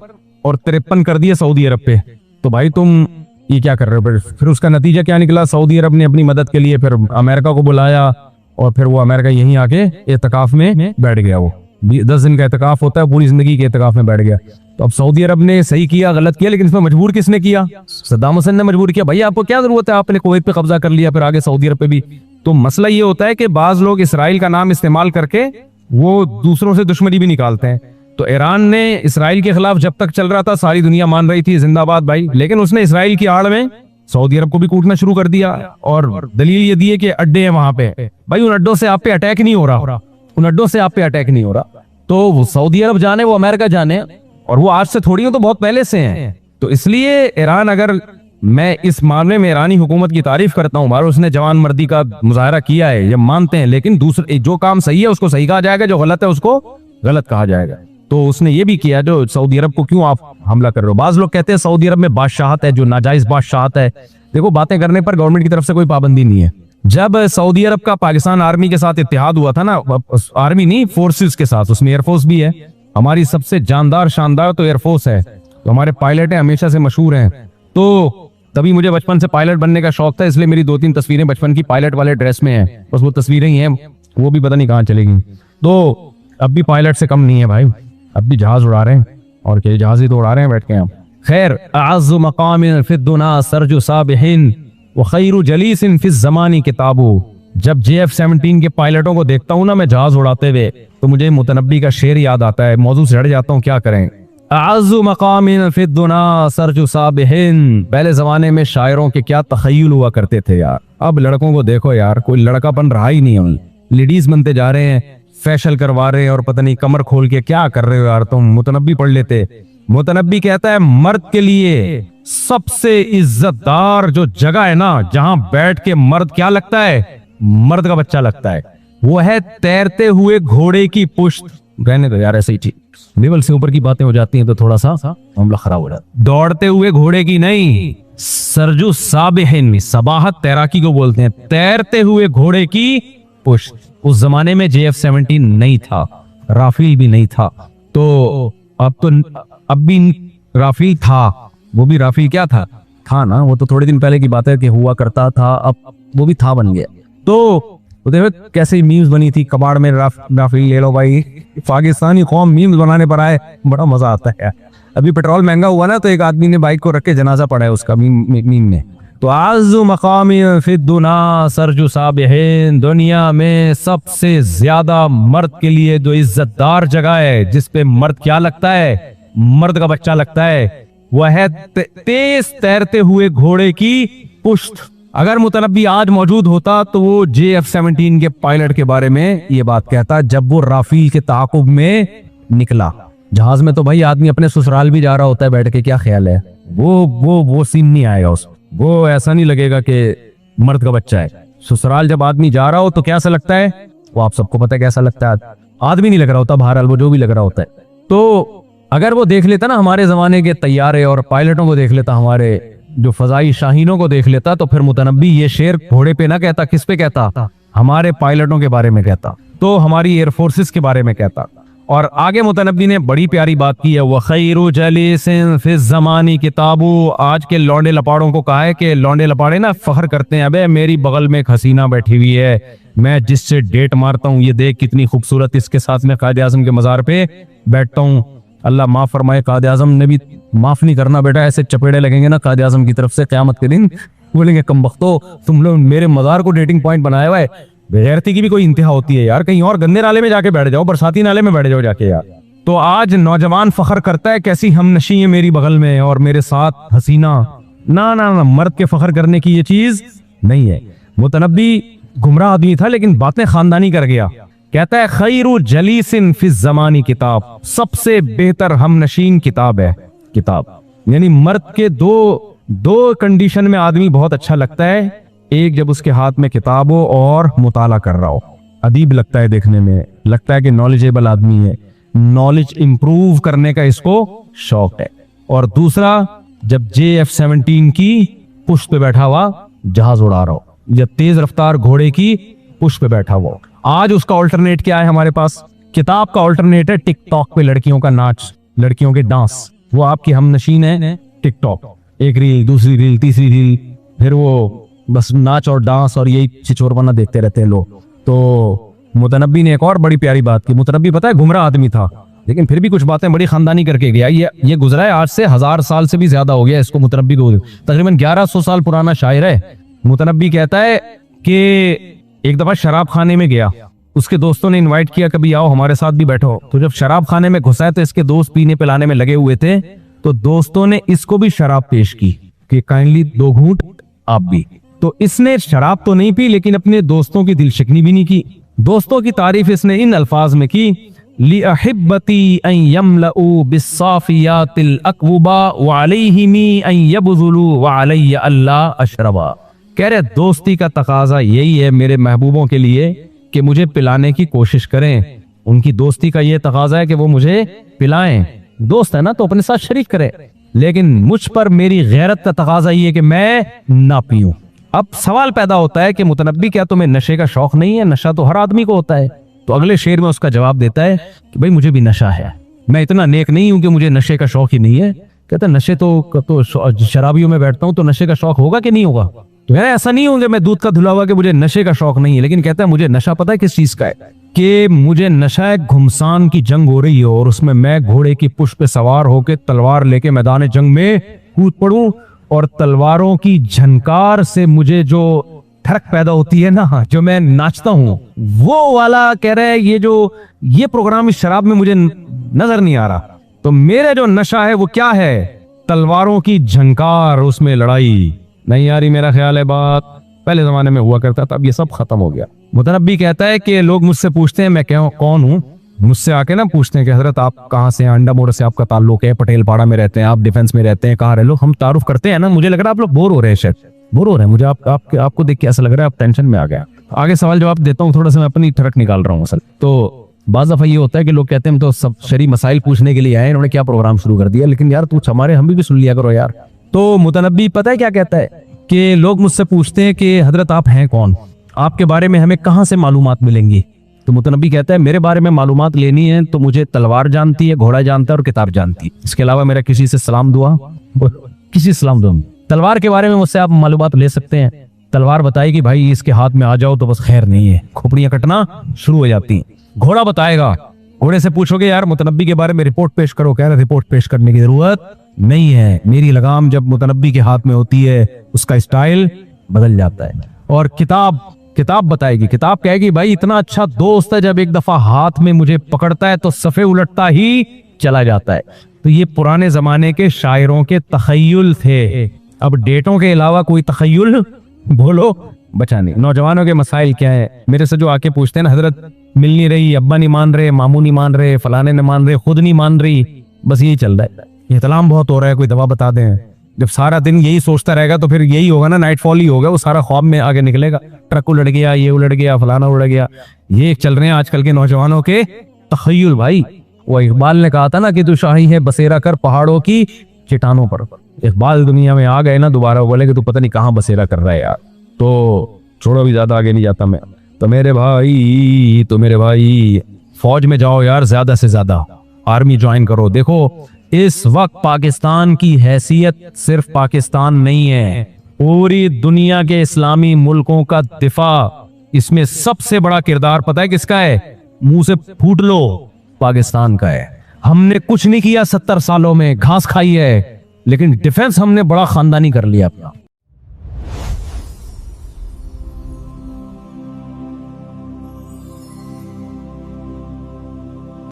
और 53 कर दिए सऊदी अरब पे। तो भाई तुम ये क्या कर रहे हो? फिर उसका नतीजा क्या निकला? सऊदी अरब ने अपनी मदद के लिए फिर अमेरिका को बुलाया और फिर वो अमेरिका यहीं आके एतकाफ में बैठ गया। वो 10 दिन का एतकाफ होता है, पूरी जिंदगी के एतकाफ में बैठ गया। तो अब सऊदी अरब ने सही किया, गलत किया, लेकिन इसमें मजबूर किसने किया? सद्दाम हुसैन ने मजबूर किया। भाई आपको क्या जरूरत है, आपने कुवैत पे कब्जा कर लिया, फिर आगे सऊदी अरब पे भी। तो मसला ये होता है कि बाज लोग इसराइल का नाम इस्तेमाल करके वो दूसरों से दुश्मनी भी निकालते हैं। तो ईरान ने इसराइल के खिलाफ जब तक चल रहा था सारी दुनिया मान रही थी जिंदाबाद भाई, लेकिन उसने इसराइल की आड़ में सऊदी अरब को भी कूटना शुरू कर दिया, और दलील ये दी है कि अड्डे हैं वहां पे। भाई उन अड्डों से आप पे अटैक नहीं हो रहा, उन अड्डों से आप पे अटैक नहीं हो रहा। तो वो सऊदी अरब जाने, वो अमेरिका जाने, और वो आज से थोड़ी हो, तो बहुत पहले से हैं। तो इसलिए ईरान, अगर मैं इस मामले में ईरानी हुकूमत की तारीफ करता हूँ, मारो उसने जवान मर्दी का मुजाहरा किया है, ये मानते हैं, लेकिन दूसरे जो काम सही है उसको सही कहा जाएगा, जो गलत है उसको गलत कहा जाएगा। तो उसने ये भी किया, जो सऊदी अरब को क्यों आप हमला कर रहे हो। बाज लोग कहते हैं सऊदी अरब में बादशाहत है, जो नाजायज बादशाहत है। देखो, बातें करने पर गवर्नमेंट की तरफ से कोई पाबंदी नहीं है। जब सऊदी अरब का पाकिस्तान आर्मी के साथ इत्तेहाद हुआ था ना, आर्मी नहीं, फोर्सेस के साथ, उसमें एयरफोर्स भी है, हमारी सबसे जानदार शानदार तो एयरफोर्स है, तो हमारे पायलट हैं, हमेशा से मशहूर हैं। तो तभी मुझे बचपन से पायलट बनने का शौक था, इसलिए मेरी 2-3 तस्वीरें बचपन की पायलट वाले ड्रेस में हैं, बस वो तस्वीरें ही हैं, वो भी पता नहीं कहाँ चलेगी। तो अब भी पायलट से कम नहीं है भाई, अब भी जहाज उड़ा रहे हैं, और क्या जहाज ही तो उड़ा रहे हैं बैठ के हम। खैर, अअज़्ज़ु मक़ामिन फ़िद्दुना सरजु साबिहिन व खैरु जलीसिन फ़िज़ ज़मानी किताबु। जब JF-17 के पायलटों को देखता हूँ ना मैं जहाज उड़ाते हुए, तो मुझे मुतनब्बी का शेर याद आता है, मौजू से हट जाता हूँ, क्या करें। अअज़्ज़ु मक़ामिन फ़िद्दुना सरजु साबिहिन। पहले जमाने में शायरों के क्या तख़य्युल हुआ करते थे यार, अब लड़कों को देखो यार, कोई लड़कापन रहा ही नहीं है, लेडीज बनते जा रहे हैं, फैशल करवा रहे हैं, और पता नहीं कमर खोल के क्या कर रहे हो यार तुम। मुतनब्बी पढ़ लेते। मुतनब्बी कहता है मर्द के लिए सबसे इज्जतदार जो जगह है ना, जहां बैठ के मर्द क्या लगता है, मर्द का बच्चा लगता है, वो है तैरते हुए घोड़े की पुश्त। रहने दो यार, ऐसे ही ठीक, लेवल से ऊपर की बातें हो जाती हैं तो थोड़ा सा मामला खराब हो जाता है। दौड़ते हुए घोड़े की नहीं, सरजु साबिहिन में सबाहत तैराकी को बोलते हैं, तैरते हुए घोड़े की पुश्त। उस जमाने में JF-17 नहीं था, राफेल भी नहीं था, तो अब भी राफेल था, वो भी राफेल क्या था ना, वो तो थोड़े दिन पहले की बात है कि हुआ करता था, अब वो भी था बन गया। तो देखो कैसे मीम्स बनी थी, कबाड़ में राफेल ले लो भाई, पाकिस्तानी कौम मीम्स बनाने पर आए, बड़ा मजा आता है। अभी पेट्रोल महंगा हुआ ना, तो एक आदमी ने बाइक को रख के जनाजा पड़ा है उसका मीम में। तो अअज़्ज़ु मक़ामिन फ़िद्दुना सरजु साबिहिन, दुनिया में सबसे ज्यादा मर्द के लिए जो इज्जतदार जगह है, जिसपे मर्द क्या लगता है, मर्द का बच्चा लगता है, वह है तेज तैरते हुए घोड़े की पुश्त। अगर मुतनब्बी आज मौजूद होता तो वो JF-17 के पायलट के बारे में ये बात कहता, जब वो राफेल के ताक़ुब में निकला। जहाज में तो भाई आदमी अपने ससुराल भी जा रहा होता है बैठ के, क्या ख्याल है, वो सीन नहीं आएगा उसको, वो ऐसा नहीं लगेगा कि मर्द का बच्चा है। ससुराल जब आदमी जा रहा हो तो कैसा लगता है, वो आप सबको पता है कैसा लगता है, आदमी नहीं लग रहा होता, बहरहाल वो जो भी लग रहा होता है। तो अगर वो देख लेता ना हमारे जमाने के तैयारे और पायलटों को देख लेता, हमारे जो फजाई शाहीनों को देख लेता, तो फिर मुतनब्बी ये शेर घोड़े पे ना कहता, किस पे कहता, हमारे पायलटों के बारे में कहता, तो हमारी एयरफोर्सेस के बारे में कहता। और आगे मुतनब्बी ने बड़ी प्यारी बात की है, वह खैरु जलीसिन फिज़ ज़मानी किताबु। आज के लौंडे लपाड़ों को कहा है कि लौंडे लपाड़े ना फख्र करते हैं, अबे मेरी बगल में एक हसीना बैठी हुई है, मैं जिससे डेट मारता हूँ, ये देख कितनी खूबसूरत, इसके साथ में कायद आज़म के मज़ार पे बैठता हूँ। अल्लाह माफ फरमाए, कायद आज़म ने भी माफ नहीं करना बेटा, ऐसे चपेड़े लगेंगे ना कायद आज़म की तरफ से क़यामत के दिन, बोलेंगे कमबख्तो तुम लोग मेरे मज़ार को डेटिंग पॉइंट बनाया हुआ है। बेगैरती की भी कोई इंतहा होती है यार, कहीं और गंदे नाले में जाके बैठ जाओ, बरसाती नाले में बैठ जाओ जाके यार। तो आज नौजवान फख्र करता है कैसी हमनशी है मेरी बगल में और मेरे साथ हसीना, ना ना ना, मर्द के फख्र करने की ये चीज नहीं है। मुतनब्बी गुमराह आदमी था लेकिन बातें खानदानी कर गया। कहता है खैरु जलीसिन फिज़ ज़मानी किताब, सबसे बेहतर हमनशीन किताब है किताब, यानी मर्द के दो कंडीशन में आदमी बहुत अच्छा लगता है, एक जब उसके हाथ में किताब हो और मुताला कर रहा हो, अदीब लगता है देखने में, लगता है कि नॉलेजेबल आदमी है, नॉलेज इंप्रूव करने का इसको शौक है। और दूसरा जब JF-17 की पुश्त पे बैठा हुआ जहाज उड़ा रहा हो, या तेज रफ्तार घोड़े की पुश्त पे बैठा हुआ। आज उसका ऑल्टरनेट क्या है हमारे पास, किताब का ऑल्टरनेट है टिकटॉक पे लड़कियों का नाच, लड़कियों के डांस, वो आपकी हमनशीन है टिकटॉक, एक रील दूसरी रील तीसरी रील, फिर वो बस नाच और डांस और यही छिछोरपना देखते रहते हैं लोग। तो मुतनब्बी ने एक और बड़ी प्यारी बात की। मुतनब्बी पता है गुमराह आदमी था लेकिन फिर भी कुछ बातें बड़ी खानदानी करके गया। ये गुजरा है आज से 1000 साल से भी ज्यादा हो गया इसको, मुतनब्बी को तकरीबन 1100 साल पुराना शायर है। मुतनब्बी कहता है कि एक दफा शराब खाने में गया, उसके दोस्तों ने इनवाइट किया कभी आओ हमारे साथ भी बैठो। तो जब शराब खाने में घुसा है तो इसके दोस्त पीने पिलाने में लगे हुए थे, तो दोस्तों ने इसको भी शराब पेश की कि काइंडली 2 घूंट आप भी। तो इसने शराब तो नहीं पी, लेकिन अपने दोस्तों की दिलशिकनी भी नहीं की। दोस्तों की तारीफ इसने इन अल्फाज में की, ली अहिब्बती अन यमलऊ बिस्साफियातिल अक्वबा व अलैहिमी अन यबज़ुलू व अलैया अल्लाह अशरबा। कह रहे दोस्ती का तकाजा यही है मेरे महबूबों के लिए कि मुझे पिलाने की कोशिश करें। उनकी दोस्ती का ये तकाजा है कि वो मुझे पिलाएं। दोस्त है ना तो अपने साथ शरीक करे, लेकिन मुझ पर मेरी गैरत का तकाजा ये है कि मैं ना पीऊं। अब सवाल पैदा होता है कि मुतनब्बी क्या तुम्हें नशे का शौक नहीं है? नशा तो हर आदमी को होता है। तो अगले शेर में उसका जवाब देता है कि भाई मुझे भी नशा है, मैं इतना नेक नहीं हूं कि मुझे नशे का शौक ही नहीं है। कहता नशे तो शराबियों में बैठता हूं तो नशे का शौक होगा कि नहीं होगा? तो यार ऐसा नहीं होंगे मैं दूध का धुला हुआ कि मुझे नशे का शौक नहीं है, लेकिन कहता है मुझे नशा पता है किस चीज का है, कि मुझे नशा है घुमसान की जंग हो रही है और उसमें मैं घोड़े की पुष्प पे सवार होकर तलवार लेके मैदान जंग में कूद पड़ूं और तलवारों की झनकार से मुझे जो ठरक पैदा होती है ना, जो मैं नाचता हूं, वो वाला कह रहा है ये प्रोग्राम इस शराब में मुझे नजर नहीं आ रहा। तो मेरे जो नशा है वो क्या है? तलवारों की झनकार, उसमें लड़ाई नहीं आ रही। मेरा ख्याल है बात पहले जमाने में हुआ करता था, अब ये सब खत्म हो गया। मुतनब्बी कहता है कि लोग मुझसे पूछते हैं मैं कौन हूँ, मुझसे आके ना पूछते हैं कि हजरत आप कहाँ से हैं, अंडा मोड़ से आपका ताल्लुक है, पटेल पाड़ा में रहते हैं, आप डिफेंस में रहते हैं, कहाँ रहे लोग? हम तारुफ करते हैं ना, मुझे लग रहा है आप लोग बोर हो रहे हैं, शायद बोर हो रहे हैं। मुझे आपको देख के ऐसा लग रहा है आप टेंशन में आ गया। आगे सवाल जवाब देता हूँ, थोड़ा सा मैं अपनी ठरक निकाल रहा हूँ असल। तो बाज़ दफा ये होता है कि लोग कहते हैं हम तो सब शरी मसाइल पूछने के लिए आए, इन्होंने क्या प्रोग्राम शुरू कर दिया, लेकिन यार तू हमारे हम भी सुन लिया करो यार। तो मुतनब्बी पता है क्या कहता है कि लोग मुझसे पूछते हैं कि हजरत आप हैं कौन, आपके बारे में हमें कहाँ से मालूमात मिलेंगी? तो मुतनब्बी कहता है मेरे बारे में मालूमात लेनी है तो मुझे तलवार जानती है, घोड़ा जानता है और किताब जानती है, इसके अलावा मेरा किसी से सलाम दुआ किसी सलाम दुआ। तलवार के बारे में मुझसे आप मालूमात ले सकते हैं, तलवार बताएगी भाई इसके हाथ में आ जाओ तो बस खैर नहीं है, खोपड़ियां कटना शुरू हो जाती हैं। घोड़ा बताएगा, घोड़े से पूछोगे यार मुतनब्बी के बारे में रिपोर्ट पेश करो, कह रहे रिपोर्ट पेश करने की जरूरत नहीं है, मेरी लगाम जब मुतनब्बी के हाथ में होती है उसका स्टाइल बदल जाता है। और किताब बताएगी, किताब कहेगी भाई इतना अच्छा दोस्त है, जब एक दफा हाथ में मुझे पकड़ता है तो सफ़े उलटता ही चला जाता है। तो ये पुराने जमाने के शायरों के तखय्युल थे। अब डेटों के अलावा कोई तखय्युल बोलो बचा नहीं। नौजवानों के मसाइल क्या है? मेरे से जो आके पूछते हैं ना हजरत मिल नहीं रही, अब्बा नहीं मान रहे, मामू नहीं मान रहे, फलाने नहीं मान रहे, खुद नहीं मान रही, बस यही चल रहा है। इहतलाम बहुत हो रहा है, कोई दवा बता दें। जब सारा दिन यही सोचता रहेगा तो फिर यही होगा ना, नाइटफॉल ही होगा, वो सारा ख्वाब में आगे निकलेगा, ट्रक उलट गया, ये उलट गया, फलाना उलट गया। ये चल रहे हैं आजकल के नौजवानों के तखय्युल। भाई वो इकबाल ने कहा था ना कि तू शाही है बसेरा कर पहाड़ों की चट्टानों पर। इकबाल दुनिया में आ गए ना दोबारा, बोले कि तू पता नहीं कहाँ बसेरा कर रहा है यार। तो छोड़ो, भी ज्यादा आगे नहीं जाता मैं। तो मेरे भाई फौज में जाओ यार, ज्यादा से ज्यादा आर्मी ज्वाइन करो। देखो इस वक्त पाकिस्तान की हैसियत सिर्फ पाकिस्तान नहीं है, पूरी दुनिया के इस्लामी मुल्कों का दिफा, इसमें सबसे बड़ा किरदार पता है किसका है? मुंह से फूट लो, पाकिस्तान का है। हमने कुछ नहीं किया 70 सालों में, घास खाई है, लेकिन डिफेंस हमने बड़ा खानदानी कर लिया अपना।